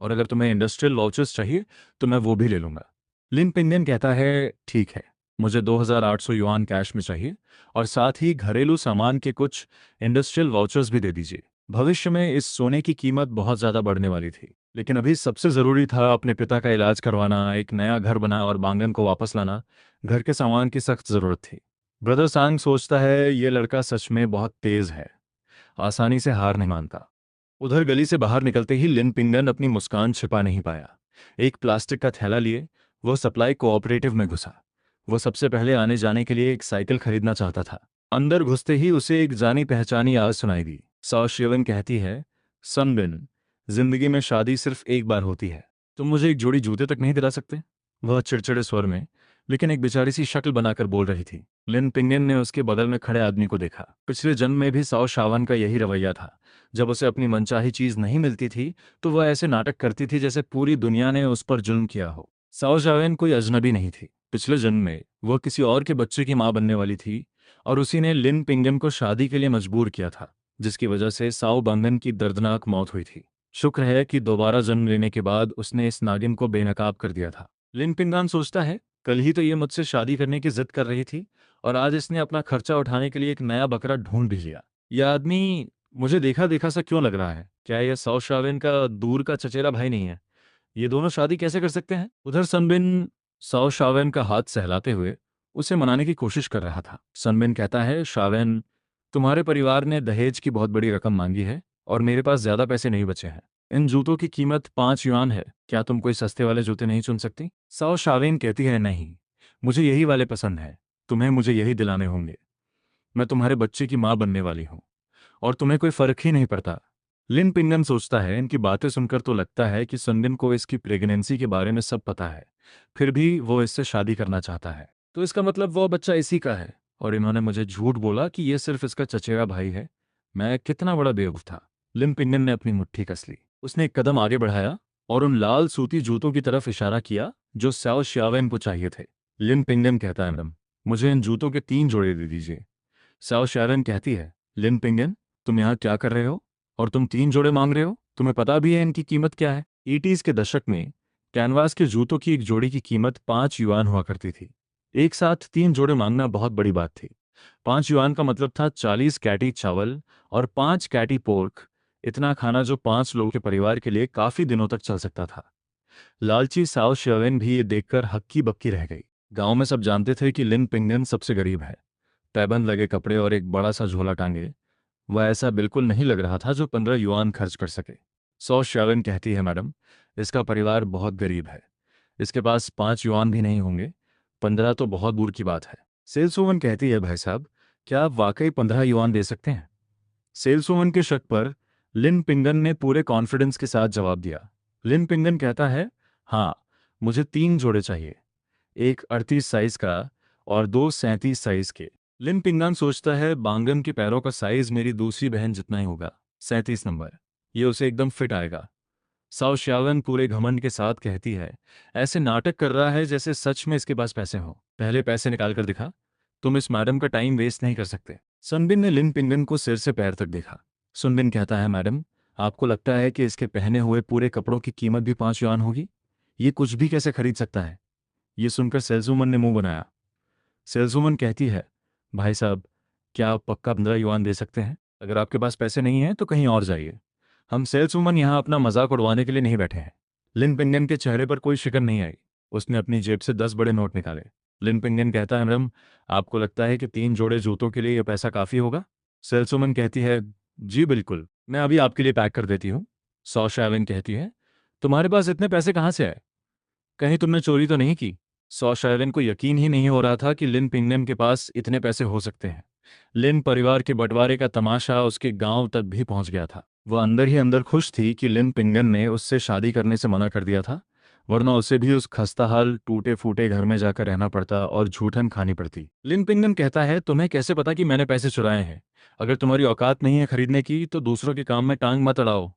और अगर तुम्हें इंडस्ट्रियल वाउचर्स चाहिए तो मैं वो भी ले लूंगा। लिन पिंगन कहता है, ठीक है, मुझे 2,800 युआन कैश में चाहिए, और साथ ही घरेलू सामान के कुछ इंडस्ट्रियल वाउचर्स भी दे दीजिए। भविष्य में इस सोने की कीमत बहुत ज़्यादा बढ़ने वाली थी, लेकिन अभी सबसे ज़रूरी था अपने पिता का इलाज करवाना, एक नया घर बना और बांगन को वापस लाना। घर के सामान की सख्त ज़रूरत थी। ब्रदर सांग सोचता है, ये लड़का सच में बहुत तेज़ है, आसानी से हार नहीं मानता। उधर गली से बाहर निकलते ही लिन पिंगन अपनी मुस्कान छिपा नहीं पाया। एक प्लास्टिक का थैला लिए वो सप्लाई कोऑपरेटिव में घुसा। वो सबसे पहले आने जाने के लिए एक साइकिल खरीदना चाहता था। अंदर घुसते ही उसे एक जानी पहचानी आवाज सुनाई दी। साओ शिवन कहती है, सनबिन, जिंदगी में शादी सिर्फ एक बार होती है, तुम मुझे एक जोड़ी जूते तक नहीं दिला सकते? वह चिड़चिड़े स्वर में, लेकिन एक बेचारी सी शक्ल बनाकर बोल रही थी। लिन पिंगन ने उसके बगल में खड़े आदमी को देखा। पिछले जन्म में भी साओ शावन का यही रवैया था। जब उसे अपनी मनचाही चीज नहीं मिलती थी तो वह ऐसे नाटक करती थी जैसे पूरी दुनिया ने उस पर जुल्म किया हो। साओ शावन कोई अजनबी नहीं थी। पिछले जन्म में वह किसी और के बच्चे की मां बनने वाली थी, और उसी ने लिन पिंगन को शादी के लिए मजबूर किया था, जिसकी वजह से साओ बंगन की दर्दनाक मौत हुई थी। शुक्र है कि दोबारा जन्म लेने के बाद उसने इस नागिन को बेनकाब कर दिया था। लिन पिंगन सोचता है, कल ही तो ये मुझसे शादी करने की जिद कर रही थी, और आज इसने अपना खर्चा उठाने के लिए एक नया बकरा ढूंढ भी लिया। यह आदमी मुझे देखा देखा सा क्यों लग रहा है? क्या यह साओ शावेन का दूर का चचेरा भाई नहीं है? ये दोनों शादी कैसे कर सकते हैं? उधर सनबिन साओ शावेन का हाथ सहलाते हुए उसे मनाने की कोशिश कर रहा था। सनबिन कहता है, शावेन, तुम्हारे परिवार ने दहेज की बहुत बड़ी रकम मांगी है, और मेरे पास ज्यादा पैसे नहीं बचे हैं। इन जूतों की कीमत 5 युआन है। क्या तुम कोई सस्ते वाले जूते नहीं चुन सकती? साओ शावेन कहती है, नहीं, मुझे यही वाले पसंद है। तुम्हें मुझे यही दिलाने होंगे। मैं तुम्हारे बच्चे की मां बनने वाली हूं, और तुम्हें कोई फर्क ही नहीं पड़ता। लिन पिंगन सोचता है, इनकी बातें सुनकर तो लगता है कि सनबिन को इसकी प्रेगनेंसी के बारे में सब पता है, फिर भी वो इससे शादी करना चाहता है। तो इसका मतलब वो बच्चा इसी का है, और इन्होंने मुझे झूठ बोला कि ये सिर्फ इसका चचेरा भाई है। मैं कितना बड़ा बेवकूफ था। लिन पिंगन ने अपनी मुट्ठी कस ली। उसने एक कदम आगे बढ़ाया और उन लाल सूती जूतों की तरफ इशारा किया जो स्याओ श्यावेन को चाहिए थे। लिन पिंगन कहता है, मैडम, मुझे इन जूतों के 3 जोड़े दे दीजिए। स्याओ श्यावेन कहती है, लिन पिंगन, तुम यहाँ क्या कर रहे हो? और तुम 3 जोड़े मांग रहे हो? तुम्हें पता भी है इनकी कीमत क्या है? 80s के दशक में कैनवास के जूतों की एक जोड़ी की कीमत 5 युआन हुआ करती थी। एक साथ 3 जोड़े मांगना बहुत बड़ी बात थी। 5 युआन का मतलब था 40 कैटी चावल और 5 कैटी पोर्क। इतना खाना जो 5 लोगों के परिवार के लिए काफी दिनों तक चल सकता था। लालची साओ श्यवेन भी ये देखकर हक्की बक्की रह गई। गांव में सब जानते थे कि लिन पिंगन सबसे गरीब है। पैबंद लगे कपड़े और एक बड़ा सा झोला टांगे, वह ऐसा बिल्कुल नहीं लग रहा था जो 15 युआन खर्च कर सके। सौ श्यावन कहती है, मैडम, इसका परिवार बहुत गरीब है। इसके पास 5 युआन भी नहीं होंगे। 15 तो बहुत दूर की बात है। सेल्सवुमन कहती है, भाई साहब, क्या आप वाकई 15 युआन दे सकते हैं? सेल्सवुमन के शक पर लिन पिंगन ने पूरे कॉन्फिडेंस के साथ जवाब दिया। लिन पिंगन कहता है, हाँ, मुझे 3 जोड़े चाहिए, एक 38 साइज का और 2 37 साइज के। लिन पिंगान सोचता है, बांगन के पैरों का साइज मेरी दूसरी बहन जितना ही होगा, 37 नंबर। ये उसे एकदम फिट आएगा। साओ श्यावन पूरे घमंड के साथ कहती है, ऐसे नाटक कर रहा है जैसे सच में इसके पास पैसे हों। पहले पैसे निकाल कर दिखा। तुम इस मैडम का टाइम वेस्ट नहीं कर सकते। सनबिन ने लिन पिंगन को सिर से पैर तक देखा। सुनबिन कहता है, मैडम, आपको लगता है कि इसके पहने हुए पूरे कपड़ों की कीमत भी 5 युआन होगी? ये कुछ भी कैसे खरीद सकता है? ये सुनकर सेल्सवुमन ने मुंह बनाया। सेल्सवुमन कहती है, भाई साहब, क्या आप पक्का 15 युआन दे सकते हैं? अगर आपके पास पैसे नहीं हैं तो कहीं और जाइए। हम सेल्सवुमन यहाँ अपना मजाक उड़वाने के लिए नहीं बैठे हैं। लिन पिंगन के चेहरे पर कोई शिकन नहीं आई। उसने अपनी जेब से 10 बड़े नोट निकाले। लिन पिंगन कहता है, मैडम, आपको लगता है कि 3 जोड़े जूतों के लिए यह पैसा काफ़ी होगा? सेल्सवुमन कहती है, जी बिल्कुल, मैं अभी आपके लिए पैक कर देती हूँ। सौ शाविन कहती है, तुम्हारे पास इतने पैसे कहाँ से आए? कहीं तुमने चोरी तो नहीं की? सौ शायरन को यकीन ही नहीं हो रहा था कि लिन पिंगनम के पास इतने पैसे हो सकते हैं। लिन परिवार के बंटवारे का तमाशा उसके गांव तक भी पहुंच गया था। वह अंदर ही अंदर खुश थी कि लिन पिंगन ने उससे शादी करने से मना कर दिया था। वरना उसे भी उस खस्ताहाल टूटे फूटे घर में जाकर रहना पड़ता और झूठन खानी पड़ती। लिन पिंगन कहता है, तुम्हें कैसे पता कि मैंने पैसे चुराए हैं? अगर तुम्हारी औकात नहीं है खरीदने की तो दूसरों के काम में टांग मत अड़ाओ।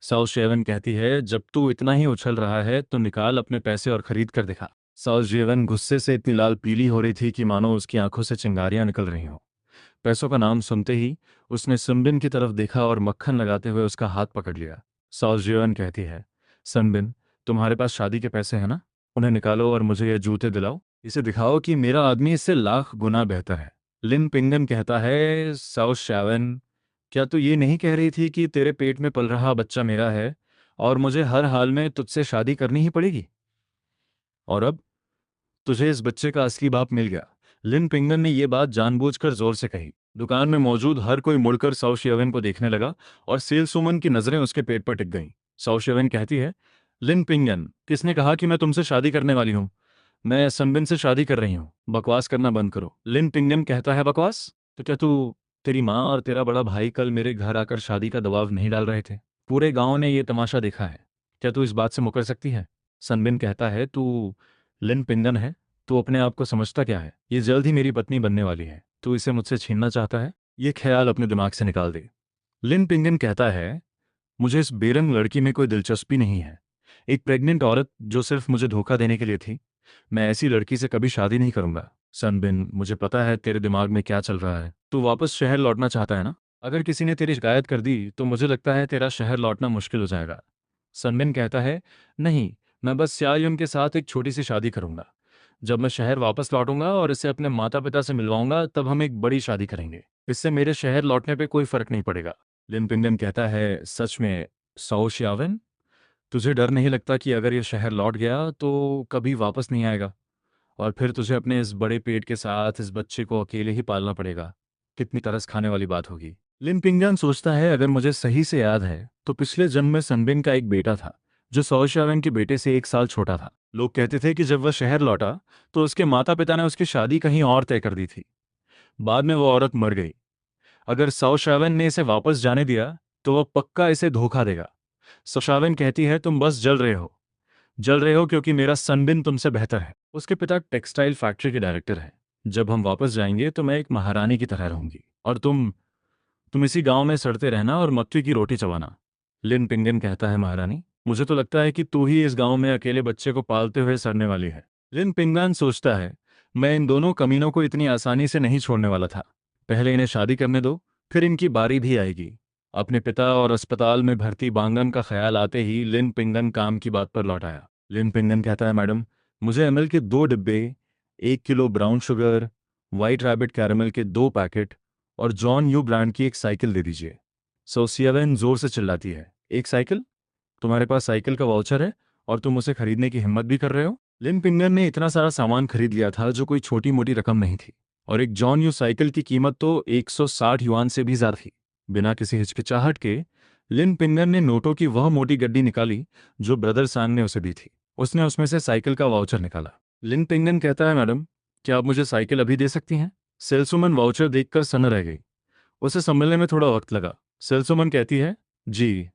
साउथ शेवन कहती है, जब तू इतना ही उछल रहा है तो निकाल अपने पैसे और खरीद कर दिखा। साउथ शेवन गुस्से से इतनी लाल पीली हो रही थी कि मानो उसकी आंखों से चिंगारियां निकल रही हों। पैसों का नाम सुनते ही उसने सनबिन की तरफ देखा और मक्खन लगाते हुए उसका हाथ पकड़ लिया। साउथ शेवन कहती है, सनबिन, तुम्हारे पास शादी के पैसे हैं ना? उन्हें निकालो और मुझे ये जूते दिलाओ। इसे दिखाओ कि मेरा आदमी इससे लाख गुना बेहतर है। लिन पिंगन कहता है, साउथ शेवन, क्या तू ये नहीं कह रही थी कि तेरे पेट में पल रहा बच्चा मेरा है और मुझे हर हाल में तुझसे शादी करनी ही पड़ेगी? और अब तुझे इस बच्चे का असली बाप मिल गया। लिन पिंगन ने यह बात जानबूझकर जोर से कही। दुकान में मौजूद हर कोई मुड़कर साउशेवन को देखने लगा और सेल्सवुमन की नजरें उसके पेट पर टिक गईं। साउशेवन कहती है, लिन पिंगन, किसने कहा कि मैं तुमसे शादी करने वाली हूँ? मैं सनबिन से शादी कर रही हूँ। बकवास करना बंद करो। लिन पिंगन कहता है, बकवास? तो क्या तू, तेरी माँ और तेरा बड़ा भाई कल मेरे घर आकर शादी का दबाव नहीं डाल रहे थे? पूरे गांव ने ये तमाशा देखा है। क्या तू इस बात से मुकर सकती है? सनबिन कहता है, तू लिन पिंगन है? तू अपने आप को समझता क्या है? ये जल्द ही मेरी पत्नी बनने वाली है। तू इसे मुझसे छीनना चाहता है? ये ख्याल अपने दिमाग से निकाल दे। लिन पिंगन कहता है, मुझे इस बेरंग लड़की में कोई दिलचस्पी नहीं है। एक प्रेग्नेंट औरत जो सिर्फ मुझे धोखा देने के लिए थी। मैं ऐसी लड़की से कभी शादी नहीं करूंगा। सनबिन, मुझे पता है तेरे दिमाग में क्या चल रहा है। तू वापस शहर लौटना चाहता है ना? अगर किसी ने तेरी शिकायत कर दी तो मुझे लगता है तेरा शहर लौटना मुश्किल हो जाएगा। सनबिन कहता है, नहीं, मैं बस स्यायुन के साथ एक छोटी सी शादी करूंगा। जब मैं शहर वापस लौटूंगा और इसे अपने माता पिता से मिलवाऊंगा तब हम एक बड़ी शादी करेंगे। इससे मेरे शहर लौटने पे कोई फर्क नहीं पड़ेगा। लिन पिंगन कहता है, सच में साओ श्यावन, तुझे डर नहीं लगता कि अगर ये शहर लौट गया तो कभी वापस नहीं आएगा और फिर तुझे अपने इस बड़े पेट के साथ इस बच्चे को अकेले ही पालना पड़ेगा? कितनी तरस खाने वाली बात होगी। लिन पिंगन सोचता है, अगर मुझे सही से याद है तो पिछले जन्म में सनबिन का एक बेटा था जो सौशावन के बेटे से 1 साल छोटा था। लोग कहते थे कि जब वह शहर लौटा तो उसके माता पिता ने उसकी शादी कहीं और तय कर दी थी। बाद में वो औरत मर गई। अगर सौशावन ने इसे वापस जाने दिया तो वह पक्का इसे धोखा देगा। सौशावन कहती है, तुम बस जल रहे हो। जल रहे हो क्योंकि मेरा सनबिन तुमसे बेहतर है। उसके पिता टेक्सटाइल फैक्ट्री के डायरेक्टर हैं। जब हम वापस जाएंगे तो मैं एक महारानी की तरह रहूंगी और तुम इसी गांव में सड़ते रहना और मक्की की रोटी चबाना। लिन पिंगन कहता है, महारानी, मुझे तो लगता है कि तू ही इस गांव में अकेले बच्चे को पालते हुए सड़ने वाली है। लिन पिंगन सोचता है, मैं इन दोनों कमीनों को इतनी आसानी से नहीं छोड़ने वाला था। पहले इन्हें शादी करने दो, फिर इनकी बारी भी आएगी। अपने पिता और अस्पताल में भर्ती बांगन का ख्याल आते ही लिन पिंगन काम की बात पर लौट आया। लिन पिंगन कहता है, मैडम, मुझे एमएल के 2 डिब्बे, 1 kilo brown sugar, white rabbit caramel के 2 पैकेट और जॉन यू ब्रांड की एक साइकिल दे दीजिए। सोसियावेन जोर से चिल्लाती है, एक साइकिल? तुम्हारे पास साइकिल का वाउचर है और तुम उसे खरीदने की हिम्मत भी कर रहे हो? लिन पिंगन ने इतना सारा सामान खरीद लिया था जो कोई छोटी मोटी रकम नहीं थी और एक जॉन यू साइकिल की कीमत तो 160 युआन से भी ज्यादा थी। बिना किसी हिचकिचाहट के लिन पिंगन ने नोटों की वह मोटी गड्डी निकाली जो ब्रदर सांग ने उसे दी थी। उसने उसमें से साइकिल का वाउचर निकाला। लिन पिंगन कहता है, मैडम, क्या आप मुझे साइकिल अभी दे सकती हैं? सेल्सवुमन वाउचर देखकर सन्न रह गई। उसे संभलने में थोड़ा वक्त लगा। सेल्सवुमन कहती है, जी,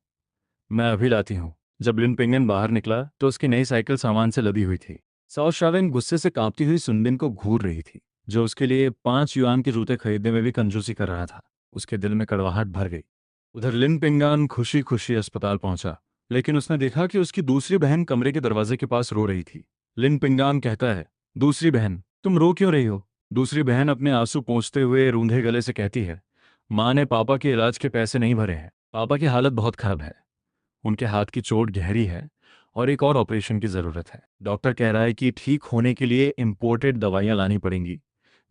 मैं अभी लाती हूँ। जब लिन पिंगन बाहर निकला तो उसकी नई साइकिल सामान से लदी हुई थी। साओ शावेन गुस्से से कांपती हुई सुनबिन को घूर रही थी, जो उसके लिए 5 युआन के जूते खरीदने में भी कंजूसी कर रहा था। उसके दिल में कड़वाहट भर गई। उधर लिन पिंगान खुशी खुशी अस्पताल पहुंचा, लेकिन उसने देखा कि उसकी दूसरी बहन कमरे के दरवाजे के पास रो रही थी। लिन पिंगान कहता है, दूसरी बहन, तुम रो क्यों रही हो? दूसरी बहन अपने आंसू पोंछते हुए रूंधे गले से कहती है, माँ ने पापा के इलाज के पैसे नहीं भरे हैं। पापा की हालत बहुत खराब है। उनके हाथ की चोट गहरी है और एक और ऑपरेशन की ज़रूरत है। डॉक्टर कह रहा है कि ठीक होने के लिए इम्पोर्टेड दवाइयाँ लानी पड़ेंगी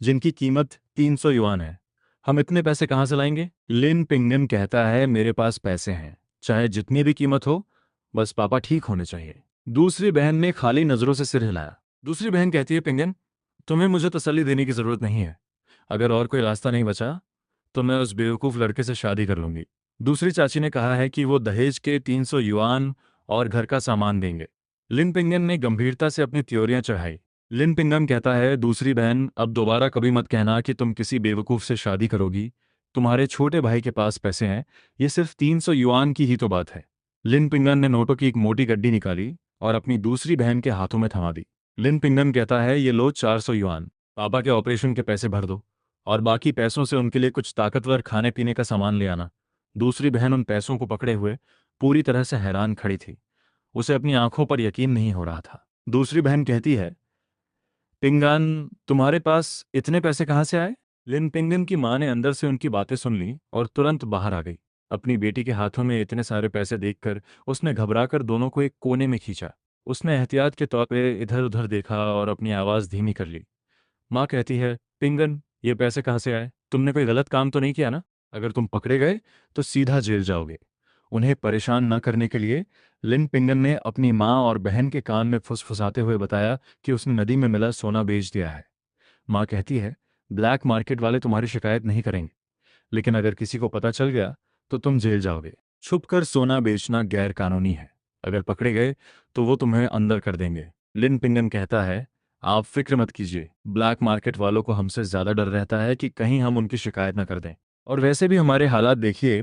जिनकी कीमत 300 युआन है। हम इतने पैसे कहाँ से लाएंगे? लिन पिंगन कहता है, मेरे पास पैसे हैं, चाहे जितनी भी कीमत हो, बस पापा ठीक होने चाहिए। दूसरी बहन ने खाली नज़रों से सिर हिलाया। दूसरी बहन कहती है, पिंगन, तुम्हें मुझे तसल्ली देने की ज़रूरत नहीं है। अगर और कोई रास्ता नहीं बचा तो मैं उस बेवकूफ़ लड़के से शादी कर लूंगी। दूसरी चाची ने कहा है कि वो दहेज के 300 युआन और घर का सामान देंगे। लिन पिंगन ने गंभीरता से अपनी त्योरियां चढ़ाई। लिन पिंगन कहता है, दूसरी बहन, अब दोबारा कभी मत कहना कि तुम किसी बेवकूफ़ से शादी करोगी। तुम्हारे छोटे भाई के पास पैसे हैं, ये सिर्फ 300 युआन की ही तो बात है। लिन पिंगन ने नोटों की एक मोटी गड्डी निकाली और अपनी दूसरी बहन के हाथों में थमा दी। लिन पिंगन कहता है, ये लो 400 युआन, पापा के ऑपरेशन के पैसे भर दो और बाकी पैसों से उनके लिए कुछ ताकतवर खाने पीने का सामान ले आना। दूसरी बहन उन पैसों को पकड़े हुए पूरी तरह से हैरान खड़ी थी। उसे अपनी आंखों पर यकीन नहीं हो रहा था। दूसरी बहन कहती है, पिंगन, तुम्हारे पास इतने पैसे कहाँ से आए? लिन पिंगन की मां ने अंदर से उनकी बातें सुन ली और तुरंत बाहर आ गई। अपनी बेटी के हाथों में इतने सारे पैसे देखकर उसने घबराकर दोनों को एक कोने में खींचा। उसने एहतियात के तौर पे इधर उधर देखा और अपनी आवाज़ धीमी कर ली। माँ कहती है, पिंगन, ये पैसे कहाँ से आए? तुमने कोई गलत काम तो नहीं किया ना? अगर तुम पकड़े गए तो सीधा जेल जाओगे। उन्हें परेशान न करने के लिए लिन पिंगन ने अपनी माँ और बहन के कान में फुसफुसाते हुए बताया कि उसने नदी में मिला सोना बेच दिया है। माँ कहती है, ब्लैक मार्केट वाले तुम्हारी शिकायत नहीं करेंगे, लेकिन अगर किसी को पता चल गया तो तुम जेल जाओगे। छुपकर सोना बेचना गैर कानूनी है। अगर पकड़े गए तो वो तुम्हें अंदर कर देंगे। लिन पिंगन कहता है, आप फिक्र मत कीजिए, ब्लैक मार्केट वालों को हमसे ज़्यादा डर रहता है कि कहीं हम उनकी शिकायत न कर दें। और वैसे भी हमारे हालात देखिए,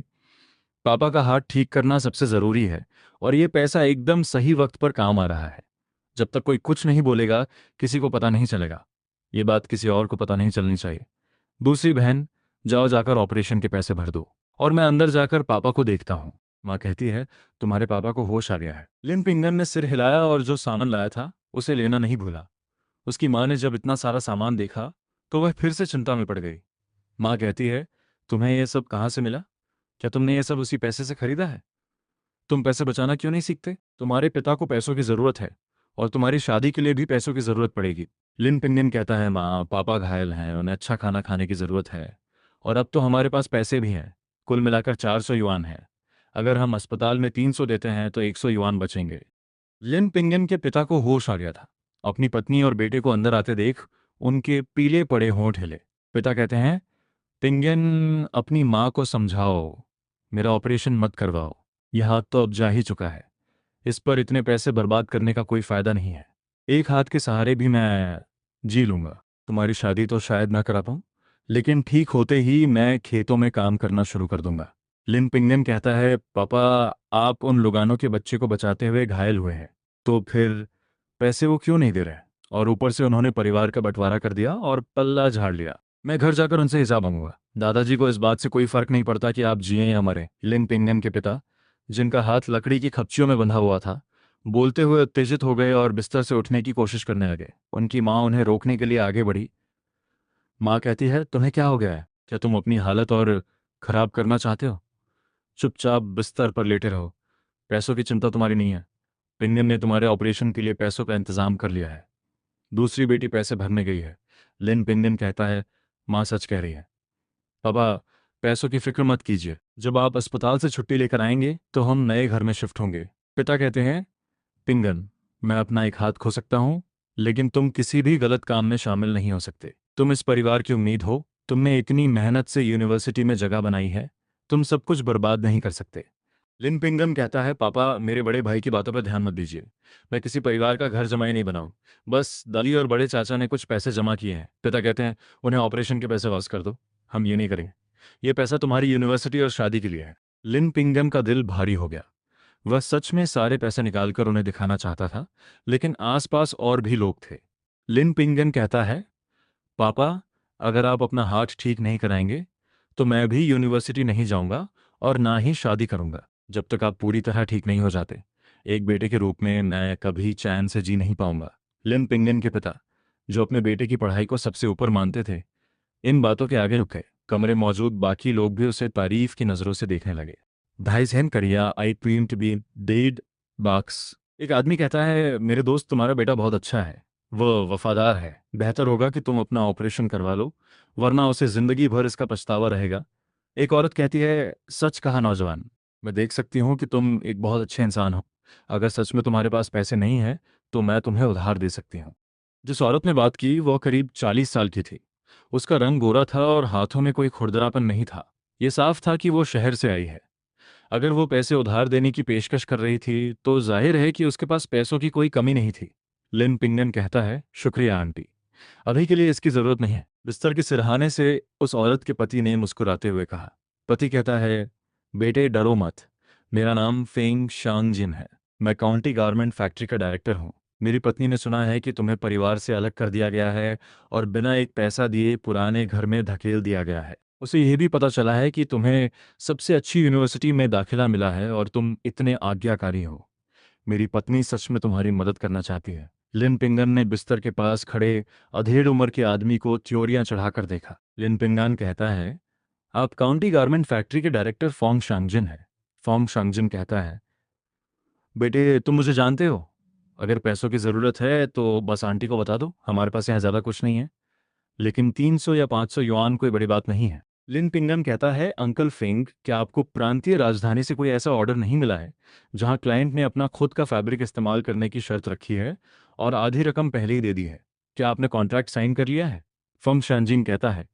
पापा का हाथ ठीक करना सबसे ज़रूरी है और ये पैसा एकदम सही वक्त पर काम आ रहा है। जब तक कोई कुछ नहीं बोलेगा, किसी को पता नहीं चलेगा। ये बात किसी और को पता नहीं चलनी चाहिए। दूसरी बहन, जाओ जाकर ऑपरेशन के पैसे भर दो और मैं अंदर जाकर पापा को देखता हूँ। माँ कहती है, तुम्हारे पापा को होश आ गया है। लिन पिंगन ने सिर हिलाया और जो सामान लाया था उसे लेना नहीं भूला। उसकी माँ ने जब इतना सारा सामान देखा तो वह फिर से चिंता में पड़ गई। माँ कहती है, तुम्हें यह सब कहाँ से मिला? क्या तुमने ये सब उसी पैसे से खरीदा है? तुम पैसे बचाना क्यों नहीं सीखते? तुम्हारे पिता को पैसों की ज़रूरत है और तुम्हारी शादी के लिए भी पैसों की ज़रूरत पड़ेगी। लिन पिंगन कहता है, माँ, पापा घायल हैं, उन्हें अच्छा खाना खाने की ज़रूरत है और अब तो हमारे पास पैसे भी हैं। कुल मिलाकर 400 युआन है। अगर हम अस्पताल में 300 देते हैं तो 100 युआन बचेंगे। लिन पिंगन के पिता को होश आ गया था। अपनी पत्नी और बेटे को अंदर आते देख उनके पीले पड़े होंठ हिले। पिता कहते हैं, पिंगन, अपनी माँ को समझाओ, मेरा ऑपरेशन मत करवाओ। यह हाथ तो अब जा ही चुका है। इस पर इतने पैसे बर्बाद करने का कोई फायदा नहीं है। एक हाथ के सहारे भी मैं जी लूंगा। तुम्हारी शादी तो शायद ना करा पाऊं, लेकिन ठीक होते ही मैं खेतों में काम करना शुरू कर दूंगा। लिन पिंगन कहता है, पापा, आप उन लुगानों के बच्चे को बचाते हुए घायल हुए हैं, तो फिर पैसे वो क्यों नहीं दे रहे? और ऊपर से उन्होंने परिवार का बंटवारा कर दिया और पल्ला झाड़ लिया। मैं घर जाकर उनसे हिसाब मांगूंगा। दादाजी को इस बात से कोई फर्क नहीं पड़ता कि आप जिए या मरे। लिन पिंगन के पिता, जिनका हाथ लकड़ी की खपचियों में बंधा हुआ था, बोलते हुए उत्तेजित हो गए और बिस्तर से उठने की कोशिश करने लगे। उनकी माँ उन्हें रोकने के लिए आगे बढ़ी। माँ कहती है, तुम्हें क्या हो गया है? क्या तुम अपनी हालत और खराब करना चाहते हो? चुपचाप बिस्तर पर लेटे रहो। पैसों की चिंता तुम्हारी नहीं है। पिंगन ने तुम्हारे ऑपरेशन के लिए पैसों का इंतजाम कर लिया है। दूसरी बेटी पैसे भरने गई है। लिन पिंगन कहता है, माँ सच कह रही है। पापा, पैसों की फिक्र मत कीजिए। जब आप अस्पताल से छुट्टी लेकर आएंगे तो हम नए घर में शिफ्ट होंगे। पिता कहते हैं, पिंगन, मैं अपना एक हाथ खो सकता हूँ, लेकिन तुम किसी भी गलत काम में शामिल नहीं हो सकते। तुम इस परिवार की उम्मीद हो। तुमने इतनी मेहनत से यूनिवर्सिटी में जगह बनाई है। तुम सब कुछ बर्बाद नहीं कर सकते। लिन पिंगम कहता है, पापा, मेरे बड़े भाई की बातों पर ध्यान मत दीजिए। मैं किसी परिवार का घर जमाई नहीं बनाऊं। बस दादी और बड़े चाचा ने कुछ पैसे जमा किए हैं। पिता कहते हैं, उन्हें ऑपरेशन के पैसे वापस कर दो। हम ये नहीं करेंगे। ये पैसा तुम्हारी यूनिवर्सिटी और शादी के लिए है। लिन पिंगम का दिल भारी हो गया। वह सच में सारे पैसे निकालकर उन्हें दिखाना चाहता था, लेकिन आसपास और भी लोग थे। लिन पिंगन कहता है, पापा, अगर आप अपना हाथ ठीक नहीं कराएंगे तो मैं भी यूनिवर्सिटी नहीं जाऊंगा और ना ही शादी करूंगा। जब तक आप पूरी तरह ठीक नहीं हो जाते, एक बेटे के रूप में मैं कभी चैन से जी नहीं पाऊंगा। लिन पिंगन के पिता, जो अपने बेटे की पढ़ाई को सबसे ऊपर मानते थे, इन बातों के आगे रुक गए। कमरे मौजूद बाकी लोग भी उसे तारीफ की नज़रों से देखने लगे। धाइसेन करिया, I dream to be dead box. एक आदमी कहता है, मेरे दोस्त, तुम्हारा बेटा बहुत अच्छा है, वो वफादार है। बेहतर होगा कि तुम अपना ऑपरेशन करवा लो, वरना उसे जिंदगी भर इसका पछतावा रहेगा। एक औरत कहती है, सच कहा नौजवान, मैं देख सकती हूँ कि तुम एक बहुत अच्छे इंसान हो। अगर सच में तुम्हारे पास पैसे नहीं हैं तो मैं तुम्हें उधार दे सकती हूँ। जिस औरत ने बात की वह करीब 40 साल की थी। उसका रंग गोरा था और हाथों में कोई खुरदरापन नहीं था। ये साफ था कि वो शहर से आई है। अगर वो पैसे उधार देने की पेशकश कर रही थी तो जाहिर है कि उसके पास पैसों की कोई कमी नहीं थी। लिन पिंगन कहता है, शुक्रिया आंटी, अभी के लिए इसकी जरूरत नहीं है। बिस्तर के सिरहाने से उस औरत के पति ने मुस्कुराते हुए कहा। पति कहता है, बेटे, डरो मत, मेरा नाम फेंग शांगजिन है। मैं काउंटी गारमेंट फैक्ट्री का डायरेक्टर हूँ। मेरी पत्नी ने सुना है कि तुम्हें परिवार से अलग कर दिया गया है और बिना एक पैसा दिए पुराने घर में धकेल दिया गया है। उसे यह भी पता चला है कि तुम्हें सबसे अच्छी यूनिवर्सिटी में दाखिला मिला है और तुम इतने आज्ञाकारी हो। मेरी पत्नी सच में तुम्हारी मदद करना चाहती है। लिन पिंगन ने बिस्तर के पास खड़े अधेड़ उम्र के आदमी को त्योरियां चढ़ाकर देखा। लिन पिंगन कहता है, आप काउंटी गारमेंट फैक्ट्री के डायरेक्टर फोंग शांगजिन हैं। फोंग शांगजिन कहता है, बेटे तुम मुझे जानते हो। अगर पैसों की ज़रूरत है तो बस आंटी को बता दो, हमारे पास यहाँ ज़्यादा कुछ नहीं है। लेकिन 300 या 500 युआन कोई बड़ी बात नहीं है। लिन पिंगन कहता है, अंकल फिंग, क्या आपको प्रांतीय राजधानी से कोई ऐसा ऑर्डर नहीं मिला है जहां क्लाइंट ने अपना खुद का फैब्रिक इस्तेमाल करने की शर्त रखी है और आधी रकम पहले ही दे दी है? क्या आपने कॉन्ट्रैक्ट साइन कर लिया है? फंग शानजिन कहता है,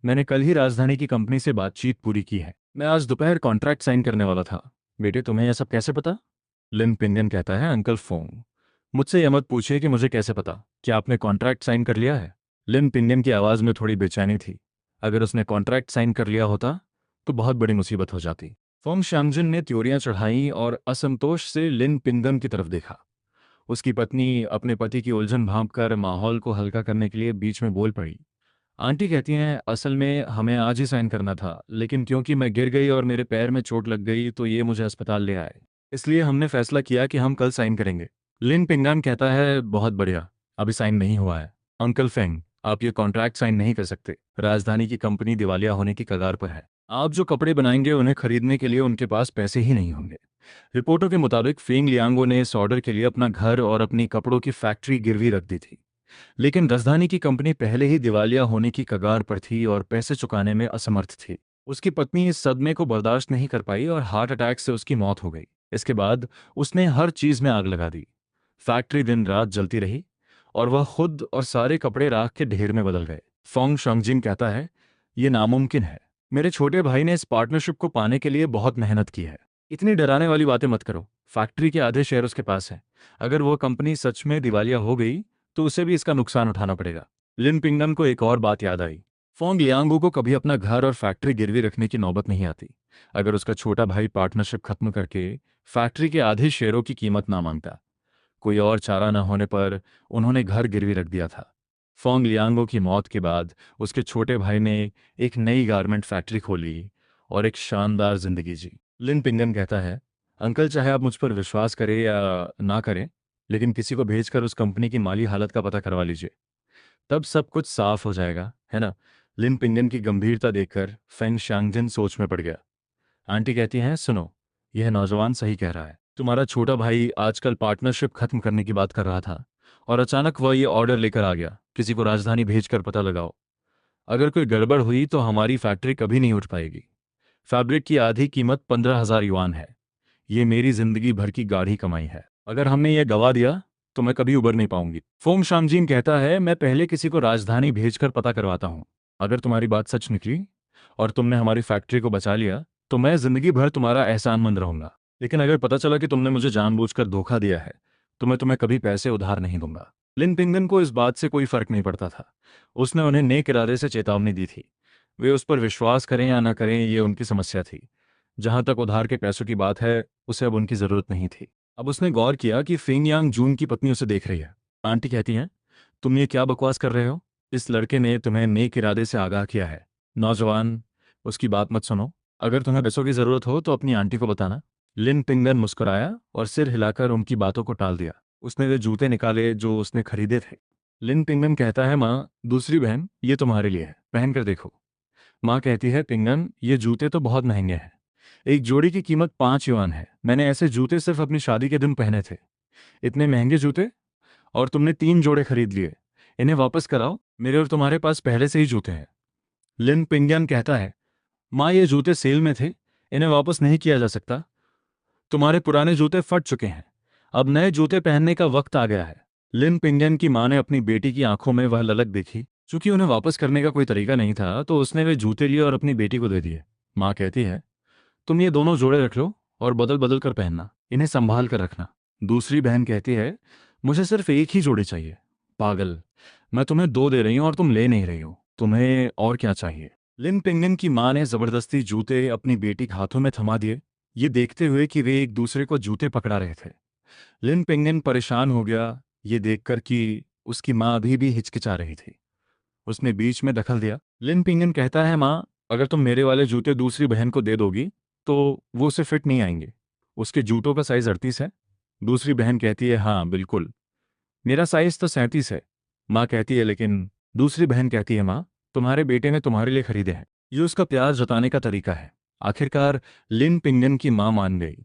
मैंने कल ही राजधानी की कंपनी से बातचीत पूरी की है। मैं आज दोपहर कॉन्ट्रैक्ट साइन करने वाला था। बेटे तुम्हें यह सब कैसे पता? लिन पिंगन कहता है, अंकल फोंग, मुझसे यह मत पूछिए कि मुझे कैसे पता। क्या आपने कॉन्ट्रैक्ट साइन कर लिया है? लिन पिंगन की आवाज़ में थोड़ी बेचैनी थी। अगर उसने कॉन्ट्रैक्ट साइन कर लिया होता तो बहुत बड़ी मुसीबत हो जाती। फोंग शांगजिन ने त्योरियां चढ़ाई और असंतोष से लिन पिंगन की तरफ देखा। उसकी पत्नी अपने पति की उलझन भांपकर माहौल को हल्का करने के लिए बीच में बोल पड़ी। आंटी कहती हैं, असल में हमें आज ही साइन करना था, लेकिन क्योंकि मैं गिर गई और मेरे पैर में चोट लग गई तो ये मुझे अस्पताल ले आए। इसलिए हमने फैसला किया कि हम कल साइन करेंगे। लिन पिंगान कहता है, बहुत बढ़िया, अभी साइन नहीं हुआ है। अंकल फेंग, आप ये कॉन्ट्रैक्ट साइन नहीं कर सकते। राजधानी की कंपनी दिवालिया होने की कगार पर है। आप जो कपड़े बनाएंगे उन्हें खरीदने के लिए उनके पास पैसे ही नहीं होंगे। रिपोर्टों के मुताबिक फेंग लियांगो ने इस ऑर्डर के लिए अपना घर और अपनी कपड़ों की फैक्ट्री गिरवी रख दी थी। लेकिन राजधानी की कंपनी पहले ही दिवालिया होने की कगार पर थी और पैसे चुकाने में असमर्थ थी। उसकी पत्नी इस सदमे को बर्दाश्त नहीं कर पाई और हार्ट अटैक से उसकी मौत हो गई। इसके बाद उसने हर चीज में आग लगा दी। फैक्ट्री दिन रात जलती रही और वह खुद और सारे कपड़े राख के ढेर में बदल गए। फोंग शांगजिन कहता है, यह नामुमकिन है। मेरे छोटे भाई ने इस पार्टनरशिप को पाने के लिए बहुत मेहनत की है। इतनी डराने वाली बातें मत करो। फैक्ट्री के आधे शेयर उसके पास है। अगर वह कंपनी सच में दिवालिया हो गई तो उसे भी इसका नुकसान उठाना पड़ेगा। लिन पिंगन को एक और बात याद आई। फोंग लियांगो को कभी अपना घर और फैक्ट्री गिरवी रखने की नौबत नहीं आती अगर उसका छोटा भाई पार्टनरशिप खत्म करके फैक्ट्री के आधे शेयरों की कीमत ना मांगता। कोई और चारा न होने पर उन्होंने घर गिरवी रख दिया था। फोंग लियांगो की मौत के बाद उसके छोटे भाई ने एक नई गारमेंट फैक्ट्री खोली और एक शानदार जिंदगी जी। लिन पिंगन कहता है, अंकल चाहे आप मुझ पर विश्वास करें या ना करें, लेकिन किसी को भेजकर उस कंपनी की माली हालत का पता करवा लीजिए, तब सब कुछ साफ हो जाएगा, है ना? लिन पिंगन की गंभीरता देखकर फेंग शांगजिन सोच में पड़ गया। आंटी कहती हैं, सुनो, यह नौजवान सही कह रहा है। तुम्हारा छोटा भाई आजकल पार्टनरशिप खत्म करने की बात कर रहा था और अचानक वह ये ऑर्डर लेकर आ गया, किसी को राजधानी भेजकर पता लगाओ। अगर कोई गड़बड़ हुई तो हमारी फैक्ट्री कभी नहीं उठ पाएगी। फैब्रिक की आधी कीमत 15,000 युआन है। ये मेरी जिंदगी भर की गाढ़ी कमाई है। अगर हमने ये गवा दिया तो मैं कभी उबर नहीं पाऊंगी। फोंग शामजीन कहता है, मैं पहले किसी को राजधानी भेजकर पता करवाता हूँ। अगर तुम्हारी बात सच निकली और तुमने हमारी फैक्ट्री को बचा लिया तो मैं जिंदगी भर तुम्हारा एहसानमंद रहूंगा। लेकिन अगर पता चला कि तुमने मुझे जानबूझकर धोखा दिया है तो मैं तुम्हें कभी पैसे उधार नहीं दूंगा। लिन पिंगन को इस बात से कोई फर्क नहीं पड़ता था। उसने उन्हें नेक इरादे से चेतावनी दी थी। वे उस पर विश्वास करें या ना करें, ये उनकी समस्या थी। जहां तक उधार के पैसों की बात है, उसे अब उनकी जरूरत नहीं थी। अब उसने गौर किया कि फेंग यांग जून की पत्नी उसे देख रही है। आंटी कहती हैं, तुम ये क्या बकवास कर रहे हो? इस लड़के ने तुम्हें नेक इरादे से आगाह किया है। नौजवान, उसकी बात मत सुनो। अगर तुम्हें पैसों की जरूरत हो तो अपनी आंटी को बताना। लिन पिंगन मुस्कुराया और सिर हिलाकर उनकी बातों को टाल दिया। उसने वे जूते निकाले जो उसने खरीदे थे। लिन पिंगन कहता है, माँ, दूसरी बहन, ये तुम्हारे लिए है, पहन कर देखो। माँ कहती है, पिंगन, ये जूते तो बहुत महंगे हैं। एक जोड़ी की कीमत 5 युआन है। मैंने ऐसे जूते सिर्फ अपनी शादी के दिन पहने थे। इतने महंगे जूते, और तुमने 3 जोड़े खरीद लिए। इन्हें वापस कराओ, मेरे और तुम्हारे पास पहले से ही जूते हैं। लिन पिंगन कहता है, माँ, ये जूते सेल में थे, इन्हें वापस नहीं किया जा सकता। तुम्हारे पुराने जूते फट चुके हैं, अब नए जूते पहनने का वक्त आ गया है। लिन पिंगन की माँ ने अपनी बेटी की आंखों में वह ललक देखी। चूंकि उन्हें वापस करने का कोई तरीका नहीं था तो उसने वे जूते लिए और अपनी बेटी को दे दिए। माँ कहती है, तुम ये दोनों जोड़े रख लो और बदल बदल कर पहनना, इन्हें संभाल कर रखना। दूसरी बहन कहती है, मुझे सिर्फ एक ही जोड़ी चाहिए। पागल, मैं तुम्हें 2 दे रही हूं और तुम ले नहीं रही हो। तुम्हें और क्या चाहिए? लिन पिंगन की माँ ने जबरदस्ती जूते अपनी बेटी के हाथों में थमा दिए, ये देखते हुए कि वे एक दूसरे को जूते पकड़ा रहे थे। लिन पिंगन परेशान हो गया ये देखकर कि उसकी माँ अभी भी हिचकिचा रही थी। उसने बीच में दखल दिया। लिन पिंगन कहता है, माँ, अगर तुम मेरे वाले जूते दूसरी बहन को दे दोगी तो वो उसे फिट नहीं आएंगे। उसके जूतों का साइज 38 है। दूसरी बहन कहती है, हाँ बिल्कुल, मेरा साइज तो 37 है। माँ कहती है, लेकिन दूसरी बहन कहती है, माँ, तुम्हारे बेटे ने तुम्हारे लिए खरीदे हैं। ये उसका प्यार जताने का तरीका है। आखिरकार लिन पिंगन की माँ मान गई।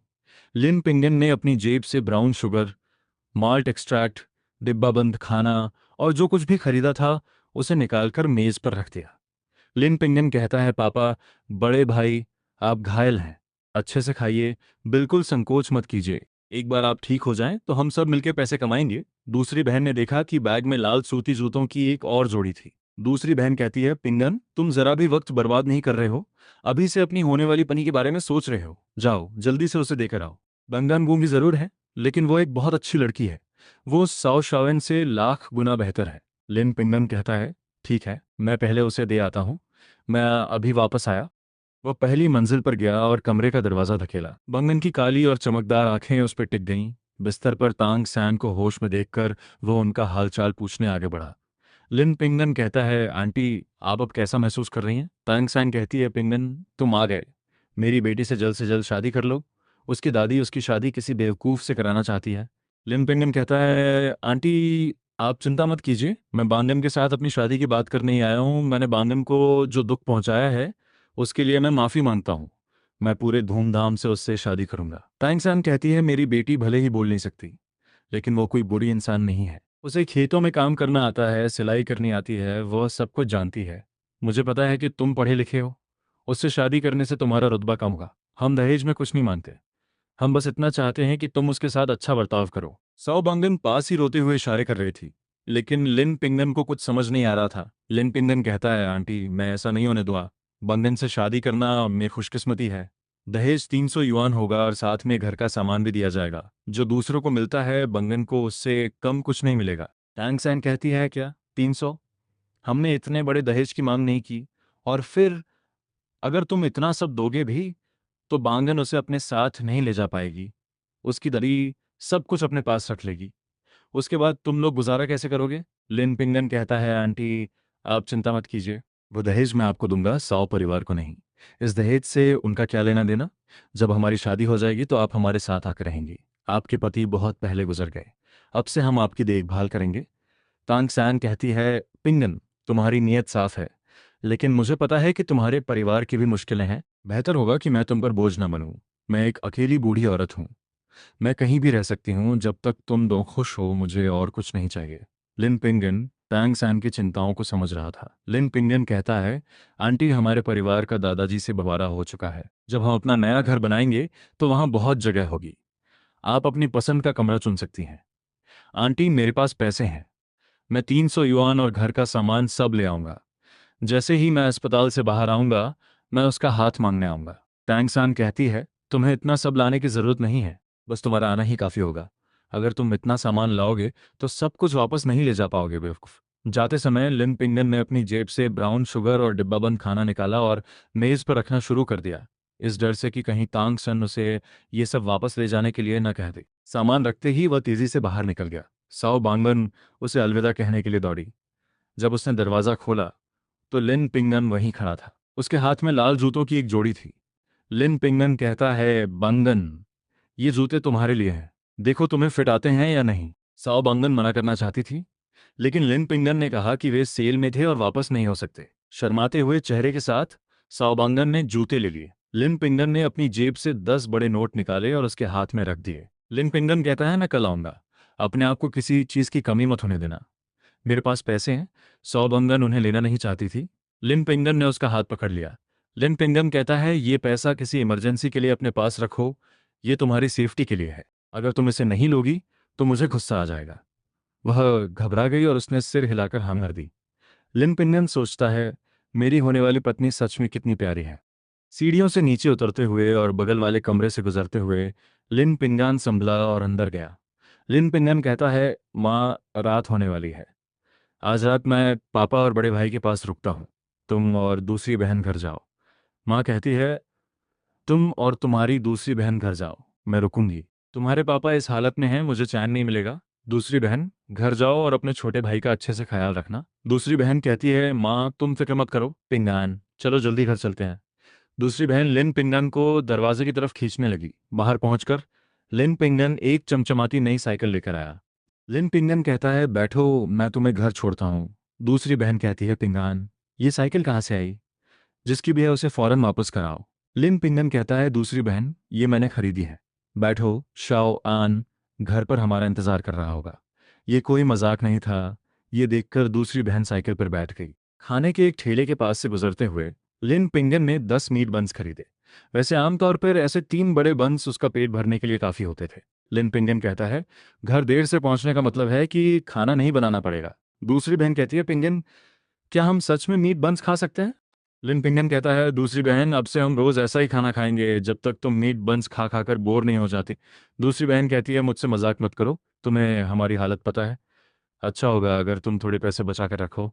लिन पिंगन ने अपनी जेब से ब्राउन शुगर, माल्ट एक्सट्रैक्ट, डिब्बाबंद खाना और जो कुछ भी खरीदा था उसे निकालकर मेज पर रख दिया। लिन पिंगन कहता है, पापा, बड़े भाई, आप घायल हैं, अच्छे से खाइए, बिल्कुल संकोच मत कीजिए। एक बार आप ठीक हो जाएं तो हम सब मिलकर पैसे कमाएंगे। दूसरी बहन ने देखा कि बैग में लाल सूती जूतों की एक और जोड़ी थी। दूसरी बहन कहती है, पिंगन, तुम जरा भी वक्त बर्बाद नहीं कर रहे हो, अभी से अपनी होने वाली पनी के बारे में सोच रहे हो। जाओ जल्दी से उसे देकर आओ। बंगन गूंगी जरूर है, लेकिन वो एक बहुत अच्छी लड़की है। वो साओ शावन से लाख गुना बेहतर है। लिन पिंगन कहता है, ठीक है, मैं पहले उसे दे आता हूँ, मैं अभी वापस आया। वो पहली मंजिल पर गया और कमरे का दरवाजा धकेला। बंगन की काली और चमकदार आंखें उस पर टिक गईं। बिस्तर पर तांग सैन को होश में देखकर वो उनका हालचाल पूछने आगे बढ़ा। लिन पिंगन कहता है, आंटी, आप अब कैसा महसूस कर रही हैं? तांग सैन कहती है, पिंगन, तुम आ गए। मेरी बेटी से जल्द शादी कर लो। उसकी दादी उसकी शादी किसी बेवकूफ़ से कराना चाहती है। लिन पिंगन कहता है, आंटी, आप चिंता मत कीजिए, मैं बांगन के साथ अपनी शादी की बात करने ही आया हूँ। मैंने बांगन को जो दुख पहुंचाया है उसके लिए मैं माफ़ी मांगता हूँ। मैं पूरे धूमधाम से उससे शादी करूंगा। तांग सैन कहती है, मेरी बेटी भले ही बोल नहीं सकती, लेकिन वो कोई बुरी इंसान नहीं है। उसे खेतों में काम करना आता है, सिलाई करनी आती है, वह सब कुछ जानती है। मुझे पता है कि तुम पढ़े लिखे हो। उससे शादी करने से तुम्हारा रुतबा कम होगा। हम दहेज में कुछ नहीं मानते, हम बस इतना चाहते हैं कि तुम उसके साथ अच्छा बर्ताव करो। साओ बांगन पास ही रोते हुए इशारे कर रही थी, लेकिन लिन पिंगन को कुछ समझ नहीं आ रहा था। लिन पिंगन कहता है, आंटी, मैं ऐसा नहीं होने दूंगा। बंगन से शादी करना मेरी खुशकिस्मती है। दहेज 300 युआन होगा और साथ में घर का सामान भी दिया जाएगा। जो दूसरों को मिलता है बंगन को उससे कम कुछ नहीं मिलेगा। टैंग सैन कहती है, क्या 300? हमने इतने बड़े दहेज की मांग नहीं की। और फिर अगर तुम इतना सब दोगे भी तो बांगन उसे अपने साथ नहीं ले जा पाएगी। उसकी दरी सब कुछ अपने पास रख लेगी। उसके बाद तुम लोग गुजारा कैसे करोगे? लिन पिंगन कहता है, आंटी, आप चिंता मत कीजिए, वो दहेज मैं आपको दूंगा, साओ परिवार को नहीं। इस दहेज से उनका क्या लेना देना? जब हमारी शादी हो जाएगी तो आप हमारे साथ आकर रहेंगी। आपके पति बहुत पहले गुजर गए, अब से हम आपकी देखभाल करेंगे। तांग सैन कहती है, पिंगन, तुम्हारी नीयत साफ है, लेकिन मुझे पता है कि तुम्हारे परिवार की भी मुश्किलें हैं। बेहतर होगा कि मैं तुम पर बोझ न बनूं। मैं एक अकेली बूढ़ी औरत हूँ, मैं कहीं भी रह सकती हूँ, जब तक तुम दो खुश हो मुझे और कुछ नहीं चाहिए। लिन पिंगन टैंग सैन की चिंताओं को समझ रहा था। लिन पिंगन कहता है, आंटी, हमारे परिवार का दादाजी से बंटवारा हो चुका है। जब हम अपना नया घर बनाएंगे तो वहाँ बहुत जगह होगी। आप अपनी पसंद का कमरा चुन सकती हैं। आंटी, मेरे पास पैसे हैं, मैं 300 युआन और घर का सामान सब ले आऊंगा। जैसे ही मैं अस्पताल से बाहर आऊंगा मैं उसका हाथ मांगने आऊंगा। टैंग सान कहती है, तुम्हें इतना सब लाने की जरूरत नहीं है, बस तुम्हारा आना ही काफी होगा। अगर तुम इतना सामान लाओगे तो सब कुछ वापस नहीं ले जा पाओगे, बेवकूफ। जाते समय लिन पिंगन ने अपनी जेब से ब्राउन शुगर और डिब्बाबंद खाना निकाला और मेज पर रखना शुरू कर दिया, इस डर से कि कहीं तांग सन उसे ये सब वापस ले जाने के लिए न कह दे। सामान रखते ही वह तेजी से बाहर निकल गया। साओ बांगन उसे अलविदा कहने के लिए दौड़ी। जब उसने दरवाजा खोला तो लिन पिंगन वहीं खड़ा था। उसके हाथ में लाल जूतों की एक जोड़ी थी। लिन पिंगन कहता है, बंगन, ये जूते तुम्हारे लिए हैं, देखो तुम्हें फिट आते हैं या नहीं। साओ बंगन मना करना चाहती थी, लेकिन लिन पिंगन ने कहा कि वे सेल में थे और वापस नहीं हो सकते। शर्माते हुए चेहरे के साथ साओ बंगन ने जूते ले लिए। लिन पिंगन ने अपनी जेब से 10 बड़े नोट निकाले और उसके हाथ में रख दिए। लिन पिंगन कहता है, मैं कल आऊंगा, अपने आप को किसी चीज की कमी मत होने देना। मेरे पास पैसे हैं। सौ बंगन उन्हें लेना नहीं चाहती थी। लिन पिंगन ने उसका हाथ पकड़ लिया। लिन पिंगन कहता है, ये पैसा किसी इमरजेंसी के लिए अपने पास रखो, ये तुम्हारी सेफ्टी के लिए है। अगर तुम इसे नहीं लोगी तो मुझे गुस्सा आ जाएगा। वह घबरा गई और उसने सिर हिलाकर हाँ कर दी। लिन पिंगन सोचता है, मेरी होने वाली पत्नी सच में कितनी प्यारी है। सीढ़ियों से नीचे उतरते हुए और बगल वाले कमरे से गुजरते हुए लिन पिंगन संभला और अंदर गया। लिन पिंगन कहता है, माँ, रात होने वाली है, आज रात मैं पापा और बड़े भाई के पास रुकता हूँ, तुम और दूसरी बहन घर जाओ। माँ कहती है, तुम और तुम्हारी दूसरी बहन घर जाओ, मैं रुकूंगी। तुम्हारे पापा इस हालत में हैं, मुझे चैन नहीं मिलेगा। दूसरी बहन, घर जाओ और अपने छोटे भाई का अच्छे से ख्याल रखना। दूसरी बहन कहती है, माँ तुम फिक्र मत करो पिंगान, चलो जल्दी घर चलते हैं। दूसरी बहन लिन पिंगन को दरवाजे की तरफ खींचने लगी। बाहर पहुंचकर लिन पिंगन एक चमचमाती नई साइकिल लेकर आया। लिन पिंगन कहता है, बैठो मैं तुम्हें घर छोड़ता हूँ। दूसरी बहन कहती है, पिंगान ये साइकिल कहाँ से आई? जिसकी भी है उसे फौरन वापस कराओ। लिन पिंगन कहता है, दूसरी बहन ये मैंने खरीदी है। बैठो, शाओ आन घर पर हमारा इंतजार कर रहा होगा। ये कोई मजाक नहीं था। ये देखकर दूसरी बहन साइकिल पर बैठ गई। खाने के एक ठेले के पास से गुजरते हुए लिन पिंगन ने 10 मीट बंस खरीदे। वैसे आमतौर पर ऐसे 3 बड़े बंस उसका पेट भरने के लिए काफ़ी होते थे। लिन पिंगन कहता है, घर देर से पहुंचने का मतलब है कि खाना नहीं बनाना पड़ेगा। दूसरी बहन कहती है, पिंगन क्या हम सच में मीट बंस खा सकते हैं? लिन पिंगन कहता है, दूसरी बहन अब से हम रोज ऐसा ही खाना खाएंगे जब तक तुम मीट बंस खा खा कर बोर नहीं हो जाती। दूसरी बहन कहती है, मुझसे मजाक मत करो, तुम्हें हमारी हालत पता है। अच्छा होगा अगर तुम थोड़े पैसे बचा कर रखो।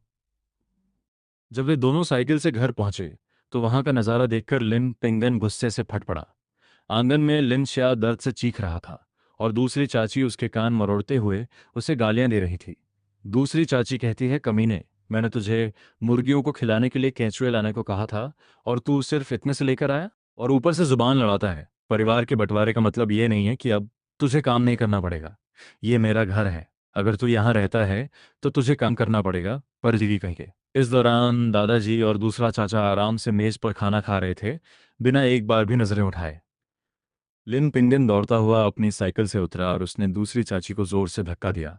जब वे दोनों साइकिल से घर पहुंचे तो वहां का नज़ारा देखकर लिन पिंगन गुस्से से फट पड़ा। आंगन में लिन श्या दर्द से चीख रहा था और दूसरी चाची उसके कान मरोड़ते हुए उसे गालियां दे रही थी। दूसरी चाची कहती है, कमीने, मैंने तुझे मुर्गियों को खिलाने के लिए केंचुए लाने को कहा था और तू सिर्फ इतने से लेकर आया और ऊपर से जुबान लड़ाता है। परिवार के बंटवारे का मतलब ये नहीं है कि अब तुझे काम नहीं करना पड़ेगा। ये मेरा घर है, अगर तू यहाँ रहता है तो तुझे काम करना पड़ेगा, परजीवी कहीं के। इस दौरान दादाजी और दूसरा चाचा आराम से मेज पर खाना खा रहे थे, बिना एक बार भी नजरें उठाए। लिन पिंगन दौड़ता हुआ अपनी साइकिल से उतरा और उसने दूसरी चाची को जोर से धक्का दिया।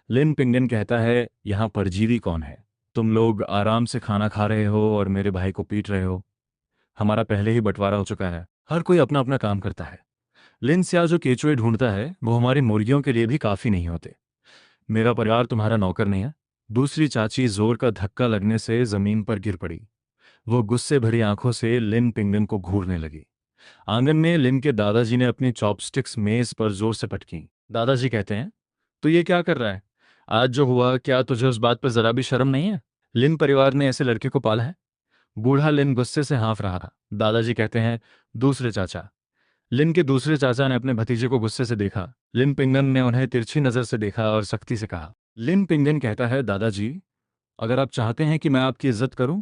लिन पिंगन कहता है, यहाँ परजीवी कौन है? तुम लोग आराम से खाना खा रहे हो और मेरे भाई को पीट रहे हो। हमारा पहले ही बंटवारा हो चुका है, हर कोई अपना अपना काम करता है। लिन स्या जो केचुए ढूंढता है वो हमारी मुर्गियों के लिए भी काफी नहीं होते। मेरा परिवार तुम्हारा नौकर नहीं है। दूसरी चाची जोर का धक्का लगने से जमीन पर गिर पड़ी। वो गुस्से भरी आंखों से लिन पिंगन को घूरने लगी। आंगन में लिन के दादाजी ने अपनी चॉपस्टिक्स मेज पर जोर से पटकी। दादाजी कहते हैं, तो ये क्या कर रहा है? आज जो हुआ, क्या तुझे उस बात पर जरा भी शर्म नहीं है? लिन परिवार ने ऐसे लड़के को पाला है? बूढ़ा लिन गुस्से से हाँफ रहा था। दादाजी कहते हैं, दूसरे चाचा। लिन के दूसरे चाचा ने अपने भतीजे को गुस्से से देखा। लिन पिंगन ने उन्हें तिरछी नजर से देखा और सख्ती से कहा। लिन पिंगन कहता है, दादाजी, अगर आप चाहते हैं कि मैं आपकी इज्जत करूं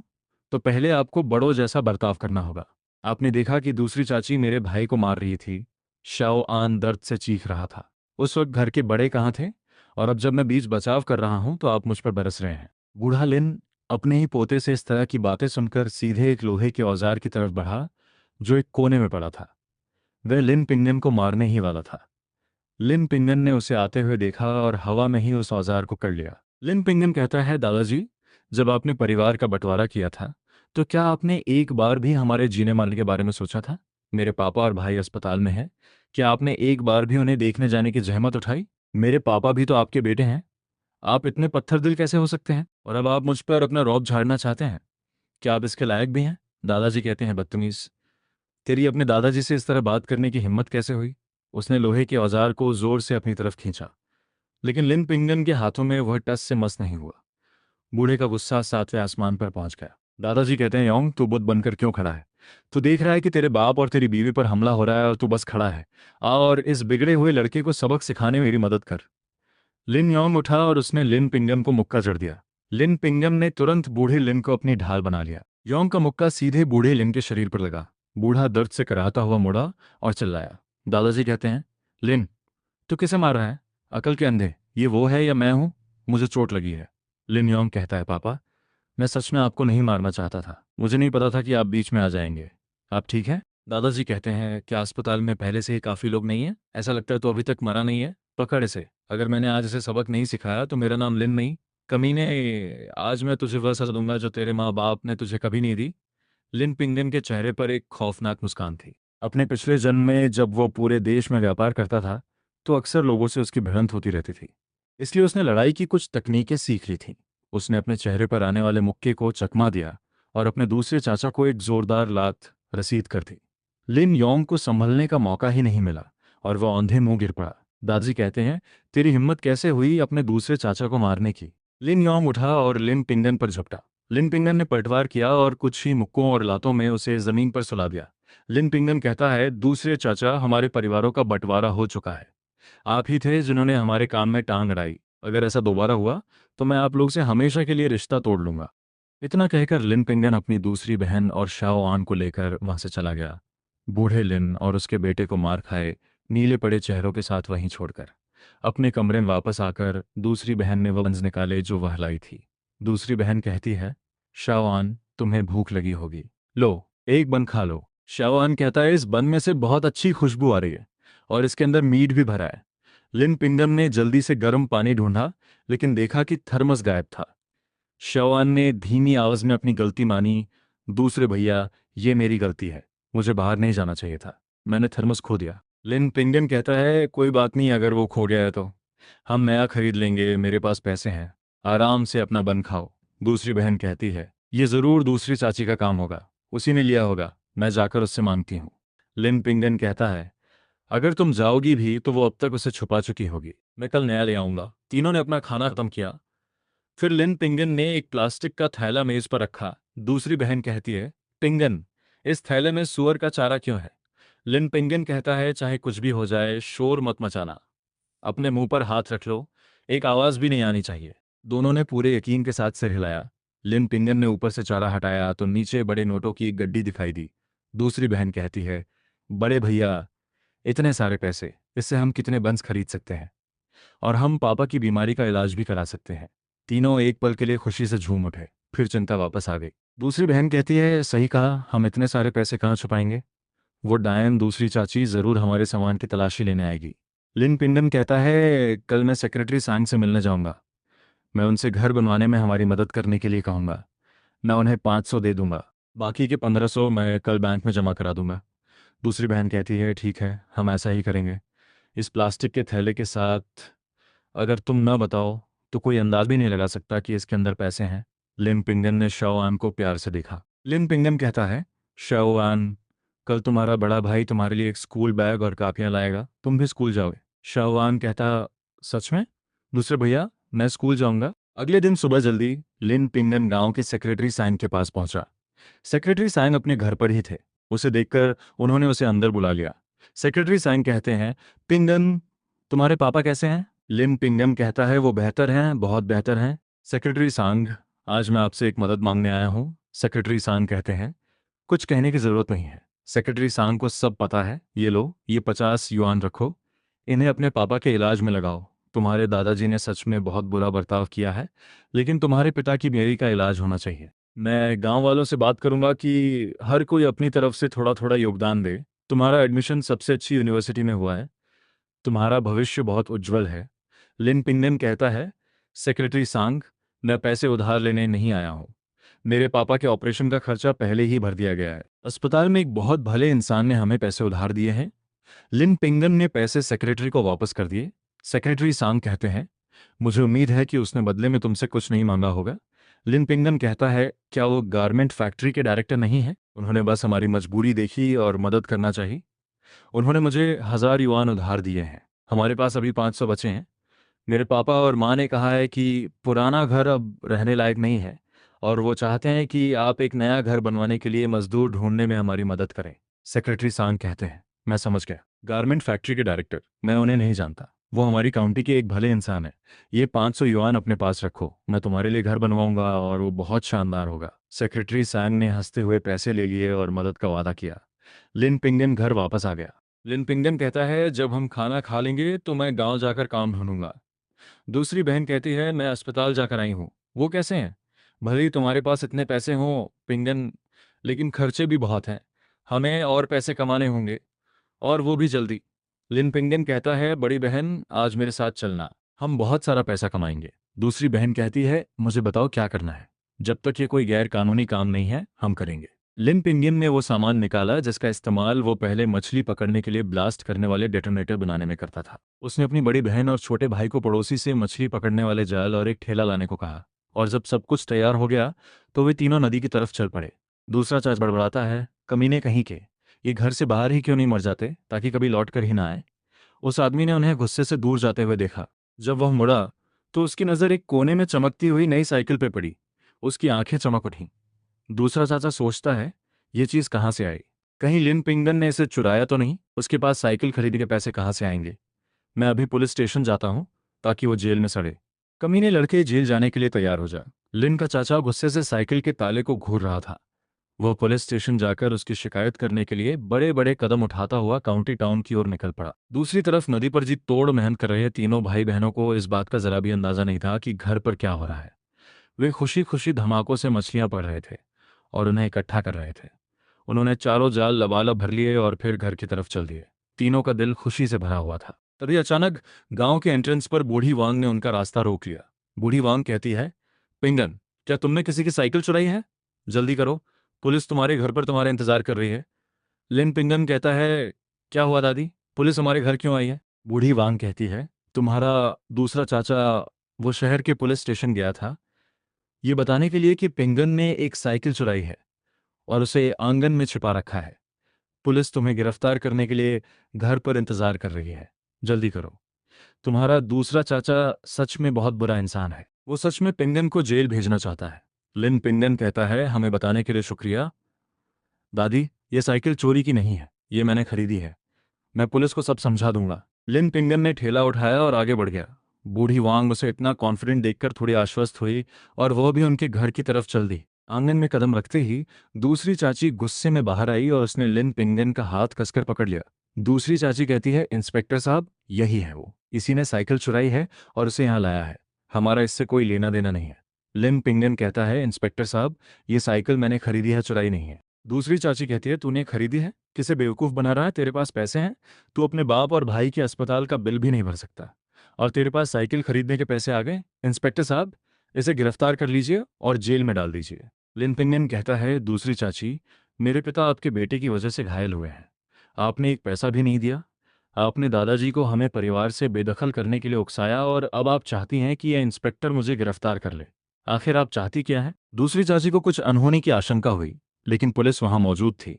तो पहले आपको बड़ों जैसा बर्ताव करना होगा। आपने देखा कि दूसरी चाची मेरे भाई को मार रही थी। शाओ आन दर्द से चीख रहा था। उस वक्त घर के बड़े कहाँ थे? और अब जब मैं बीच बचाव कर रहा हूं तो आप मुझ पर बरस रहे हैं। बूढ़ा लिन अपने ही पोते से इस तरह की बातें सुनकर सीधे एक लोहे के औजार की तरफ बढ़ा जो एक कोने में पड़ा था। वह लिन पिंगन को मारने ही वाला था। लिन पिंगन ने उसे आते हुए देखा और हवा में ही उस औजार को कर लिया। लिन पिंगन कहता है, दादाजी, जब आपने परिवार का बंटवारा किया था तो क्या आपने एक बार भी हमारे जीने मारने के बारे में सोचा था? मेरे पापा और भाई अस्पताल में हैं। क्या आपने एक बार भी उन्हें देखने जाने की जहमत उठाई? मेरे पापा भी तो आपके बेटे हैं। आप इतने पत्थर दिल कैसे हो सकते हैं? और अब आप मुझ पर अपना रौब झाड़ना चाहते हैं? क्या आप इसके लायक भी हैं? दादाजी कहते हैं, बदतमीज, तेरी अपने दादाजी से इस तरह बात करने की हिम्मत कैसे हुई? उसने लोहे के औजार को जोर से अपनी तरफ खींचा, लेकिन लिन पिंगन के हाथों में वह टस से मस नहीं हुआ। बूढ़े का गुस्सा 7वें आसमान पर पहुंच गया। दादाजी कहते हैं, योंग, तू बुत बनकर क्यों खड़ा है? तू देख रहा है कि तेरे बाप और तेरी बीवी पर हमला हो रहा है और तू बस खड़ा है। आ और इस बिगड़े हुए लड़के को सबक सिखाने में मेरी मदद कर। लिन योंग उठा और उसने लिन पिंगम को मुक्का जड़ दिया। लिन पिंगम ने तुरंत बूढ़े लिन को अपनी ढाल बना लिया। योंग का मुक्का सीधे बूढ़े लिन के शरीर पर लगा। बूढ़ा दर्द से कराहता हुआ मुड़ा और चिल्लाया। दादाजी कहते हैं, लिन, तू किसे मार रहा है? अकल के अंधे, ये वो है या मैं हूं? मुझे चोट लगी है। लिन योंग कहता है, पापा, मैं सच में आपको नहीं मारना चाहता था। मुझे नहीं पता था कि आप बीच में आ जाएंगे। आप ठीक हैं? दादाजी कहते हैं, क्या अस्पताल में पहले से ही काफ़ी लोग नहीं हैं? ऐसा लगता है तो अभी तक मरा नहीं है। पकड़ इसे। अगर मैंने आज इसे सबक नहीं सिखाया तो मेरा नाम लिन नहीं। कमीने, आज मैं तुझे वह सजा दूंगा जो तेरे माँ बाप ने तुझे कभी नहीं दी। लिन पिंगन के चेहरे पर एक खौफनाक मुस्कान थी। अपने पिछले जन्म में जब वो पूरे देश में व्यापार करता था तो अक्सर लोगों से उसकी भिड़ंत होती रहती थी, इसलिए उसने लड़ाई की कुछ तकनीकें सीख ली थीं। उसने अपने चेहरे पर आने वाले मुक्के को चकमा दिया और अपने दूसरे चाचा को एक जोरदार लात रसीद कर दी। लिन योंग को संभलने का मौका ही नहीं मिला और वह औंधे मुंह गिर पड़ा। दादाजी कहते हैं, तेरी हिम्मत कैसे हुई अपने दूसरे चाचा को मारने की? लिन योंग उठा और लिन पिंगन पर झपटा। लिन पिंगन ने पलटवार किया और कुछ ही मुक्कों और लातों में उसे जमीन पर सुला दिया। लिन पिंगन कहता है, दूसरे चाचा, हमारे परिवारों का बंटवारा हो चुका है। आप ही थे जिन्होंने हमारे काम में टांग अड़ाई। अगर ऐसा दोबारा हुआ तो मैं आप लोग से हमेशा के लिए रिश्ता तोड़ लूंगा। इतना कहकर लिन पिंगन अपनी दूसरी बहन और शाओ आन को लेकर वहां से चला गया। बूढ़े लिन और उसके बेटे को मार खाए नीले पड़े चेहरों के साथ वहीं छोड़कर अपने कमरे में वापस आकर दूसरी बहन ने वो बंस निकाले जो वह लाई थी। दूसरी बहन कहती है, शाओ आन, तुम्हें भूख लगी होगी, लो एक बन खा लो। शाओ आन कहता है, इस बन में से बहुत अच्छी खुशबू आ रही है और इसके अंदर मीट भी भरा है। लिन पिंगम ने जल्दी से गर्म पानी ढूंढा लेकिन देखा कि थर्मस गायब था। शवान ने धीमी आवाज में अपनी गलती मानी, दूसरे भैया, ये मेरी गलती है, मुझे बाहर नहीं जाना चाहिए था, मैंने थर्मस खो दिया। लिन पिंगन कहता है, कोई बात नहीं, अगर वो खो गया है तो हम नया खरीद लेंगे, मेरे पास पैसे हैं, आराम से अपना बन खाओ। दूसरी बहन कहती है, ये जरूर दूसरी चाची का काम होगा, उसी ने लिया होगा, मैं जाकर उससे मांगती हूँ। लिन पिंगन कहता है, अगर तुम जाओगी भी तो वो अब तक उसे छुपा चुकी होगी, मैं कल नया ले आऊंगा। तीनों ने अपना खाना खत्म किया। फिर लिन पिंगन ने एक प्लास्टिक का थैला मेज पर रखा। दूसरी बहन कहती है, पिंगन, इस थैले में सुअर का चारा क्यों है? लिन पिंगन कहता है, चाहे कुछ भी हो जाए, शोर मत मचाना, अपने मुंह पर हाथ रख लो, एक आवाज भी नहीं आनी चाहिए। दोनों ने पूरे यकीन के साथ सिर हिलाया। लिन पिंगन ने ऊपर से चारा हटाया तो नीचे बड़े नोटों की एक गड्डी दिखाई दी। दूसरी बहन कहती है, बड़े भैया, इतने सारे पैसे, इससे हम कितने बंस खरीद सकते हैं और हम पापा की बीमारी का इलाज भी करा सकते हैं। तीनों एक पल के लिए खुशी से झूम उठे, फिर चिंता वापस आ गई। दूसरी बहन कहती है, सही कहा, हम इतने सारे पैसे कहाँ छुपाएंगे? वो डायन, दूसरी चाची, जरूर हमारे सामान की तलाशी लेने आएगी। लिन पिंडन कहता है, कल मैं सेक्रेटरी सांग से मिलने जाऊंगा, मैं उनसे घर बनवाने में हमारी मदद करने के लिए कहूंगा। मैं उन्हें 500 दे दूंगा, बाकी के 1500 मैं कल बैंक में जमा करा दूंगा। दूसरी बहन कहती है, ठीक है, हम ऐसा ही करेंगे। इस प्लास्टिक के थैले के साथ अगर तुम न बताओ तो कोई अंदाज भी नहीं लगा सकता कि इसके अंदर पैसे हैं। लिन पिंगन ने शाओआन को प्यार से देखा। लिन पिंगन कहता है, शाओआन, कल तुम्हारा बड़ा भाई तुम्हारे लिए एक स्कूल बैग और कापियां लाएगा, तुम भी स्कूल जाओगे। शाओआन कहता, सच में? दूसरे भैया, मैं स्कूल जाऊंगा। अगले दिन सुबह जल्दी लिन पिंगन गांव के सेक्रेटरी सांग के पास पहुंचा। सेक्रेटरी सांग अपने घर पर ही थे। उसे देखकर उन्होंने उसे अंदर बुला लिया। सेक्रेटरी सांग कहते हैं, पिंगन, तुम्हारे पापा कैसे हैं? लिन पिंगम कहता है, वो बेहतर हैं, बहुत बेहतर हैं। सेक्रेटरी सांग, आज मैं आपसे एक मदद मांगने आया हूँ। सेक्रेटरी सांग कहते हैं, कुछ कहने की जरूरत नहीं है। सेक्रेटरी सांग को सब पता है। ये लो, ये 50 युआन रखो, इन्हें अपने पापा के इलाज में लगाओ। तुम्हारे दादाजी ने सच में बहुत बुरा बर्ताव किया है, लेकिन तुम्हारे पिता की बीमारी का इलाज होना चाहिए। मैं गांव वालों से बात करूंगा कि हर कोई अपनी तरफ से थोड़ा थोड़ा योगदान दे। तुम्हारा एडमिशन सबसे अच्छी यूनिवर्सिटी में हुआ है, तुम्हारा भविष्य बहुत उज्जवल है। लिन पिंगन कहता है, सेक्रेटरी सांग, मैं पैसे उधार लेने नहीं आया हूँ, मेरे पापा के ऑपरेशन का खर्चा पहले ही भर दिया गया है। अस्पताल में एक बहुत भले इंसान ने हमें पैसे उधार दिए हैं। लिन पिंगन ने पैसे सेक्रेटरी को वापस कर दिए। सेक्रेटरी सांग कहते हैं, मुझे उम्मीद है कि उसने बदले में तुमसे कुछ नहीं मांगा होगा। लिन पिंगन कहता है, क्या वो गारमेंट फैक्ट्री के डायरेक्टर नहीं है? उन्होंने बस हमारी मजबूरी देखी और मदद करना चाहिए। उन्होंने मुझे 1000 युआन उधार दिए हैं, हमारे पास अभी 500 बचे हैं। मेरे पापा और माँ ने कहा है कि पुराना घर अब रहने लायक नहीं है और वो चाहते हैं कि आप एक नया घर बनवाने के लिए मजदूर ढूंढने में हमारी मदद करें। सेक्रेटरी सांग कहते हैं, मैं समझ गया, गारमेंट फैक्ट्री के डायरेक्टर, मैं उन्हें नहीं जानता, वो हमारी काउंटी के एक भले इंसान है। ये 500 युआन अपने पास रखो, मैं तुम्हारे लिए घर बनवाऊंगा और वो बहुत शानदार होगा। सेक्रेटरी सांग ने हंसते हुए पैसे ले लिए और मदद का वादा किया। लिन पिंगन घर वापस आ गया। लिन पिंगन कहता है, जब हम खाना खा लेंगे तो मैं गांव जाकर काम ढूंढूंगा। दूसरी बहन कहती है, मैं अस्पताल जाकर आई हूँ। वो कैसे हैं? भले ही तुम्हारे पास इतने पैसे हों पिंगन, लेकिन खर्चे भी बहुत हैं, हमें और पैसे कमाने होंगे, और वो भी जल्दी। लिन पिंगन कहता है, बड़ी बहन, आज मेरे साथ चलना, हम बहुत सारा पैसा कमाएंगे। दूसरी बहन कहती है, मुझे बताओ क्या करना है, जब तक ये कोई गैर कानूनी काम नहीं है हम करेंगे। लिन पिंगन ने वो सामान निकाला जिसका इस्तेमाल वो पहले मछली पकड़ने के लिए ब्लास्ट करने वाले डेटोनेटर बनाने में करता था। उसने अपनी बड़ी बहन और छोटे भाई को पड़ोसी से मछली पकड़ने वाले जाल और एक ठेला लाने को कहा, और जब सब कुछ तैयार हो गया तो वे तीनों नदी की तरफ चल पड़े। दूसरा चाचा बड़बड़ाता है, कमीने कहीं के, ये घर से बाहर ही क्यों नहीं मर जाते ताकि कभी लौट कर ही ना आए। उस आदमी ने उन्हें गुस्से से दूर जाते हुए देखा। जब वह मुड़ा तो उसकी नज़र एक कोने में चमकती हुई नई साइकिल पे पड़ी। उसकी आंखें चमक उठीं। दूसरा चाचा सोचता है, ये चीज़ कहाँ से आई। कहीं लिन पिंगन ने इसे चुराया तो नहीं? उसके पास साइकिल खरीदने के पैसे कहाँ से आएंगे? मैं अभी पुलिस स्टेशन जाता हूँ ताकि वो जेल में सड़े। कमीने लड़के जेल जाने के लिए तैयार हो जा। लिन का चाचा गुस्से से साइकिल के ताले को घूर रहा था। वह पुलिस स्टेशन जाकर उसकी शिकायत करने के लिए बड़े बड़े कदम उठाता हुआ काउंटी टाउन की ओर निकल पड़ा। दूसरी तरफ नदी पर जी तोड़ मेहनत कर रहे तीनों भाई बहनों को इस बात का जरा भी अंदाजा नहीं था कि घर पर क्या हो रहा है। वे खुशी खुशी धमाकों से मछलियां पड़ रहे थे और उन्हें इकट्ठा कर रहे थे। उन्होंने चारों जाल लबालब भर लिए और फिर घर की तरफ चल दिए। तीनों का दिल खुशी से भरा हुआ था। तभी अचानक गांव के एंट्रेंस पर बूढ़ी वांग ने उनका रास्ता रोक लिया। बूढ़ी वांग कहती है, पिंगन, क्या तुमने किसी की साइकिल चुराई है? जल्दी करो, पुलिस तुम्हारे घर पर तुम्हारा इंतजार कर रही है। लिन पिंगन कहता है, क्या हुआ दादी, पुलिस हमारे घर क्यों आई है? बूढ़ी वांग कहती है, तुम्हारा दूसरा चाचा वो शहर के पुलिस स्टेशन गया था ये बताने के लिए कि पिंगन ने एक साइकिल चुराई है और उसे आंगन में छिपा रखा है। पुलिस तुम्हें गिरफ्तार करने के लिए घर पर इंतजार कर रही है। जल्दी करो। तुम्हारा दूसरा चाचा सच में बहुत बुरा इंसान है। वो सच में पिंगन को जेल भेजना चाहता है। लिन पिंगन कहता है, हमें बताने के लिए शुक्रिया दादी, ये साइकिल चोरी की नहीं है, ये मैंने खरीदी है। मैं पुलिस को सब समझा दूंगा। लिन पिंगन ने ठेला उठाया और आगे बढ़ गया। बूढ़ी वांग उसे इतना कॉन्फिडेंट देखकर थोड़ी आश्वस्त हुई और वह भी उनके घर की तरफ चल दी। आंगन में कदम रखते ही दूसरी चाची गुस्से में बाहर आई और उसने लिन पिंगन का हाथ कसकर पकड़ लिया। दूसरी चाची कहती है, इंस्पेक्टर साहब, यही है वो, इसी ने साइकिल चुराई है और उसे यहाँ लाया है। हमारा इससे कोई लेना देना नहीं है। लिन पिंगन कहता है, इंस्पेक्टर साहब, ये साइकिल मैंने खरीदी है, चुराई नहीं है। दूसरी चाची कहती है, तूने खरीदी है? किसे बेवकूफ़ बना रहा है? तेरे पास पैसे हैं, तू अपने बाप और भाई के अस्पताल का बिल भी नहीं भर सकता और तेरे पास साइकिल खरीदने के पैसे आ गए? इंस्पेक्टर साहब, इसे गिरफ्तार कर लीजिए और जेल में डाल दीजिए। लिन पिंगन कहता है, दूसरी चाची, मेरे पिता आपके बेटे की वजह से घायल हुए हैं। आपने एक पैसा भी नहीं दिया। आपने दादाजी को हमें परिवार से बेदखल करने के लिए उकसाया और अब आप चाहती हैं कि यह इंस्पेक्टर मुझे गिरफ्तार कर ले। आखिर आप चाहती क्या है? दूसरी चाची को कुछ अनहोनी की आशंका हुई, लेकिन पुलिस वहां मौजूद थी।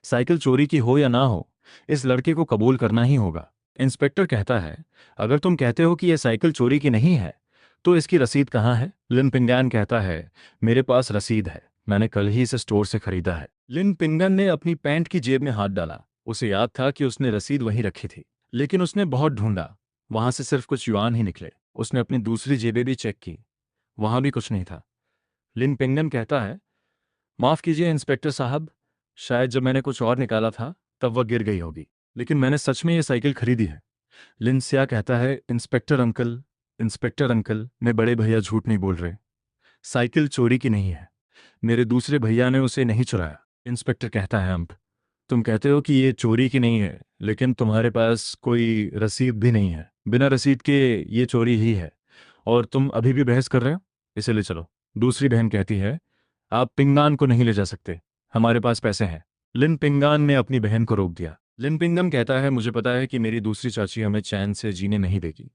साइकिल चोरी की हो या ना हो, इस लड़के को कबूल करना ही होगा। इंस्पेक्टर कहता है, अगर तुम कहते हो कि यह साइकिल चोरी की नहीं है तो इसकी रसीद कहाँ है? लिन पिंगन कहता है, मेरे पास रसीद है, मैंने कल ही इसे स्टोर से खरीदा है। लिन पिंगन ने अपनी पैंट की जेब में हाथ डाला। उसे याद था कि उसने रसीद वहीं रखी थी, लेकिन उसने बहुत ढूंढा, वहां से सिर्फ कुछ युआन ही निकले। उसने अपनी दूसरी जेबें भी चेक की, वहां भी कुछ नहीं था। लिन पिंगन कहता है, माफ कीजिए इंस्पेक्टर साहब, शायद जब मैंने कुछ और निकाला था तब वह गिर गई होगी, लेकिन मैंने सच में यह साइकिल खरीदी है। लिंसिया कहता है, इंस्पेक्टर अंकल, मैं बड़े भैया झूठ नहीं बोल रहे। साइकिल चोरी की नहीं है, मेरे दूसरे भैया ने उसे नहीं चुराया। इंस्पेक्टर कहता है, अंप, तुम कहते हो कि ये चोरी की नहीं है, लेकिन तुम्हारे पास कोई रसीद भी नहीं है। बिना रसीद के ये चोरी ही है और तुम अभी भी बहस कर रहे हो? इसे ले चलो। दूसरी बहन कहती है, आप पिंगान को नहीं ले जा सकते, हमारे पास पैसे हैं। लिन पिंगान ने अपनी बहन को रोक दिया। लिन पिंगम कहता है, मुझे पता है कि मेरी दूसरी चाची हमें चैन से जीने नहीं देगी।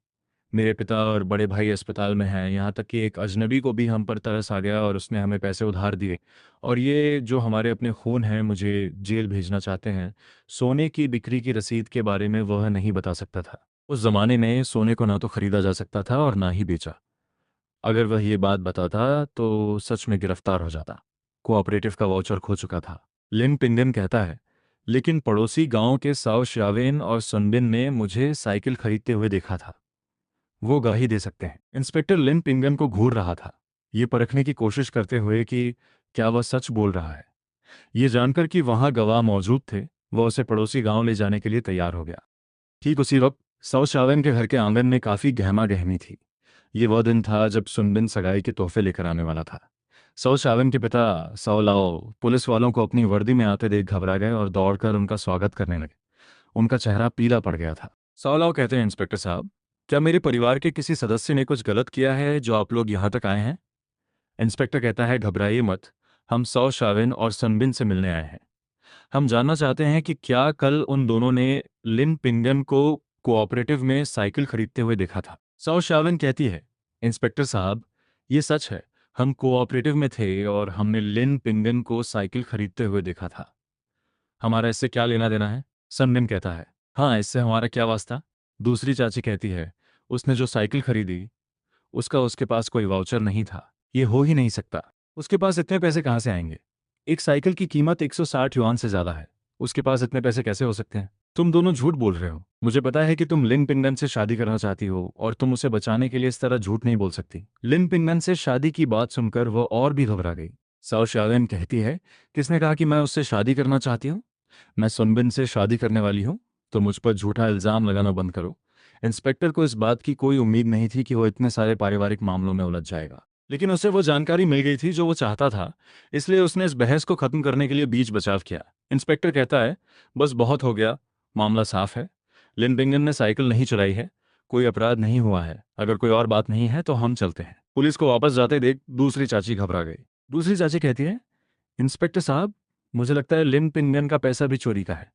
मेरे पिता और बड़े भाई अस्पताल में हैं, यहाँ तक कि एक अजनबी को भी हम पर तरस आ गया और उसने हमें पैसे उधार दिए। और ये जो हमारे अपने खून हैं मुझे जेल भेजना चाहते हैं। सोने की बिक्री की रसीद के बारे में वह नहीं बता सकता था। उस जमाने में सोने को ना तो खरीदा जा सकता था और ना ही बेचा। अगर वह ये बात बताता तो सच में गिरफ्तार हो जाता। कोऑपरेटिव का वाउचर खो चुका था। लिन पिंगन कहता है, लेकिन पड़ोसी गांव के साओ श्यावेन और सुनबिन ने मुझे साइकिल खरीदते हुए देखा था, वो गवाही दे सकते हैं। इंस्पेक्टर लिन पिंगन को घूर रहा था, ये परखने की कोशिश करते हुए कि क्या वह सच बोल रहा है। ये जानकर कि वहां गवाह मौजूद थे, वह उसे पड़ोसी गांव ले जाने के लिए तैयार हो गया। ठीक उसी वक्त साओ श्यावेन के घर के आंगन में काफी गहमा गहमी थी। ये वह दिन था जब सुनबिन सगाई के तोहफे लेकर आने वाला था। सौ शावन के पिता सौ लाओ पुलिस वालों को अपनी वर्दी में आते देख घबरा गए और दौड़कर उनका स्वागत करने लगे। उनका चेहरा पीला पड़ गया था। सौ लाओ कहते हैं, इंस्पेक्टर साहब, क्या मेरे परिवार के किसी सदस्य ने कुछ गलत किया है जो आप लोग यहाँ तक आए हैं? इंस्पेक्टर कहता है, घबराइए मत, हम सौ शावन और सनबिन से मिलने आए हैं। हम जानना चाहते हैं कि क्या कल उन दोनों ने लिन पिंगन को कोऑपरेटिव में साइकिल खरीदते हुए देखा था? सौ शावन कहती है, इंस्पेक्टर साहब, ये सच है, हम कोऑपरेटिव में थे और हमने लिन पिंगन को साइकिल खरीदते हुए देखा था। हमारा इससे क्या लेना देना है? सनबिन कहता है, हाँ, इससे हमारा क्या वास्ता? दूसरी चाची कहती है, उसने जो साइकिल खरीदी उसका उसके पास कोई वाउचर नहीं था, ये हो ही नहीं सकता। उसके पास इतने पैसे कहाँ से आएंगे? एक साइकिल की कीमत 160 युआन से ज़्यादा है। उसके पास इतने पैसे कैसे हो सकते हैं? तुम दोनों झूठ बोल रहे हो। मुझे पता है कि तुम लिन पिंगन से शादी करना चाहती हो और तुम उसे बचाने के लिए इस तरह झूठ नहीं बोल सकती। लिन पिंगन से शादी की बात सुनकर वो और भी घबरा गई। साओ शाओलिन कहती है, किसने कहा कि मैं उससे शादी करना चाहती हूँ? मैं सुनबिन से शादी करने वाली हूँ। तो मुझ पर झूठा इल्ज़ाम लगाना बंद करो। इंस्पेक्टर को इस बात की कोई उम्मीद नहीं थी कि वो इतने सारे पारिवारिक मामलों में उलझ जाएगा, लेकिन उसे वो जानकारी मिल गई थी जो वो चाहता था। इसलिए उसने इस बहस को खत्म करने के लिए बीच बचाव किया। इंस्पेक्टर कहता है, बस बहुत हो गया, मामला साफ है। लिन बिंगन ने साइकिल नहीं चलाई है, कोई अपराध नहीं हुआ है। अगर कोई और बात नहीं है तो हम चलते हैं। पुलिस को वापस जाते देख दूसरी चाची घबरा गई। दूसरी चाची कहती है, इंस्पेक्टर साहब, मुझे लगता है लिन पिंगन का पैसा भी चोरी का है।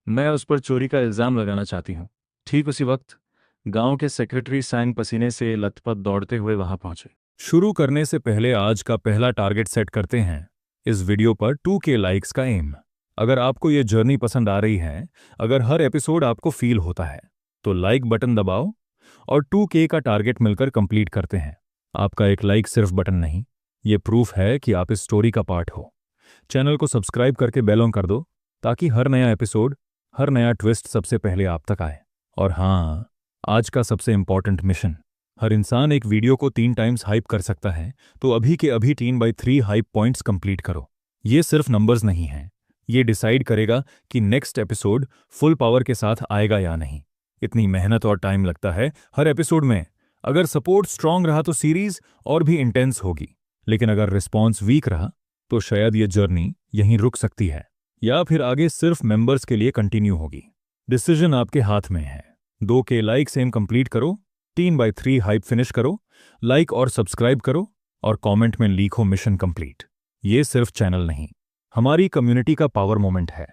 मैं उस पर चोरी का इल्ज़ाम लगाना चाहती हूँ। ठीक उसी वक्त गांव के सेक्रेटरी सैंग पसीने से लथपथ दौड़ते हुए वहां पहुंचे। शुरू करने से पहले आज का पहला टारगेट सेट करते हैं। इस वीडियो पर 2K लाइक्स का एम। अगर आपको ये जर्नी पसंद आ रही है, अगर हर एपिसोड आपको फील होता है, तो लाइक बटन दबाओ और 2K का टारगेट मिलकर कंप्लीट करते हैं। आपका एक लाइक सिर्फ बटन नहीं, ये प्रूफ है कि आप इस स्टोरी का पार्ट हो। चैनल को सब्सक्राइब करके बेल ऑन कर दो ताकि हर नया एपिसोड, हर नया ट्विस्ट सबसे पहले आप तक आए। और हाँ, आज का सबसे इंपॉर्टेंट मिशन। हर इंसान एक वीडियो को 3 टाइम्स हाइप कर सकता है, तो अभी के अभी 3/3 हाइप पॉइंट्स कंप्लीट करो। ये सिर्फ नंबर्स नहीं हैं, ये डिसाइड करेगा कि नेक्स्ट एपिसोड फुल पावर के साथ आएगा या नहीं। इतनी मेहनत और टाइम लगता है हर एपिसोड में। अगर सपोर्ट स्ट्रांग रहा तो सीरीज और भी इंटेंस होगी, लेकिन अगर रिस्पॉन्स वीक रहा तो शायद ये जर्नी यहीं रुक सकती है, या फिर आगे सिर्फ मेंबर्स के लिए कंटिन्यू होगी। डिसीजन आपके हाथ में है। 2K लाइक सेम कंप्लीट करो, 3/3 हाइप फिनिश करो, लाइक और सब्सक्राइब करो और कमेंट में लिखो मिशन कंप्लीट। ये सिर्फ चैनल नहीं, हमारी कम्युनिटी का पावर मोमेंट है।